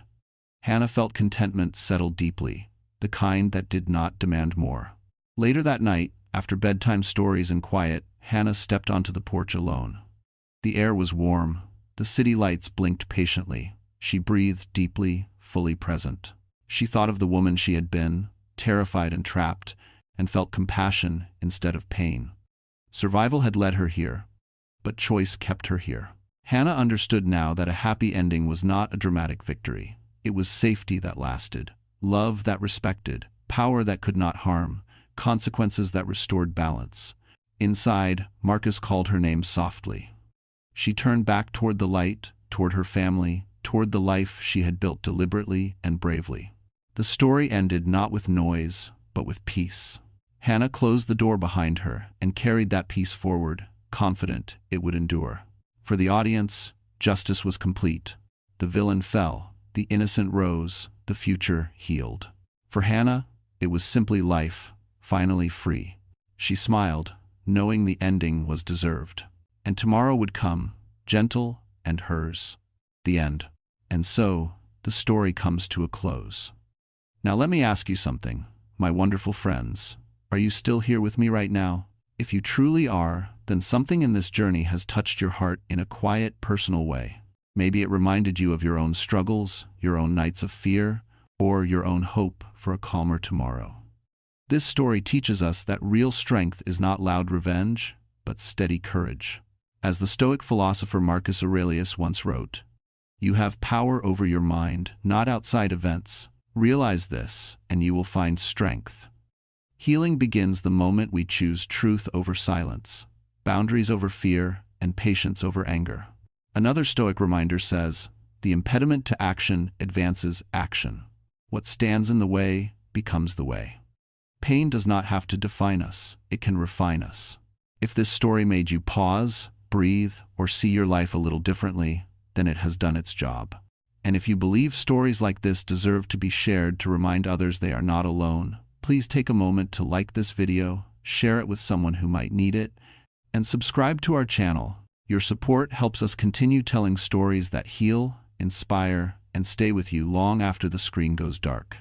Hannah felt contentment settle deeply, the kind that did not demand more. Later that night, after bedtime stories and quiet, Hannah stepped onto the porch alone. The air was warm. The city lights blinked patiently. She breathed deeply, fully present. She thought of the woman she had been, terrified and trapped, and felt compassion instead of pain. Survival had led her here, but choice kept her here. Hannah understood now that a happy ending was not a dramatic victory. It was safety that lasted, love that respected, power that could not harm, consequences that restored balance. Inside, Marcus called her name softly. She turned back toward the light, toward her family, toward the life she had built deliberately and bravely. The story ended not with noise, but with peace. Hannah closed the door behind her and carried that peace forward, confident it would endure. For the audience, justice was complete. The villain fell, the innocent rose, the future healed. For Hannah, it was simply life, finally free. She smiled, knowing the ending was deserved. And tomorrow would come, gentle and hers. The end. And so, the story comes to a close. Now let me ask you something, my wonderful friends. Are you still here with me right now? If you truly are, then something in this journey has touched your heart in a quiet, personal way. Maybe it reminded you of your own struggles, your own nights of fear, or your own hope for a calmer tomorrow. This story teaches us that real strength is not loud revenge, but steady courage. As the Stoic philosopher Marcus Aurelius once wrote, "You have power over your mind, not outside events. Realize this, and you will find strength." Healing begins the moment we choose truth over silence, boundaries over fear, and patience over anger. Another Stoic reminder says, "The impediment to action advances action. What stands in the way becomes the way." Pain does not have to define us, it can refine us. If this story made you pause, breathe, or see your life a little differently, then it has done its job. And if you believe stories like this deserve to be shared to remind others they are not alone, please take a moment to like this video, share it with someone who might need it, and subscribe to our channel. Your support helps us continue telling stories that heal, inspire, and stay with you long after the screen goes dark.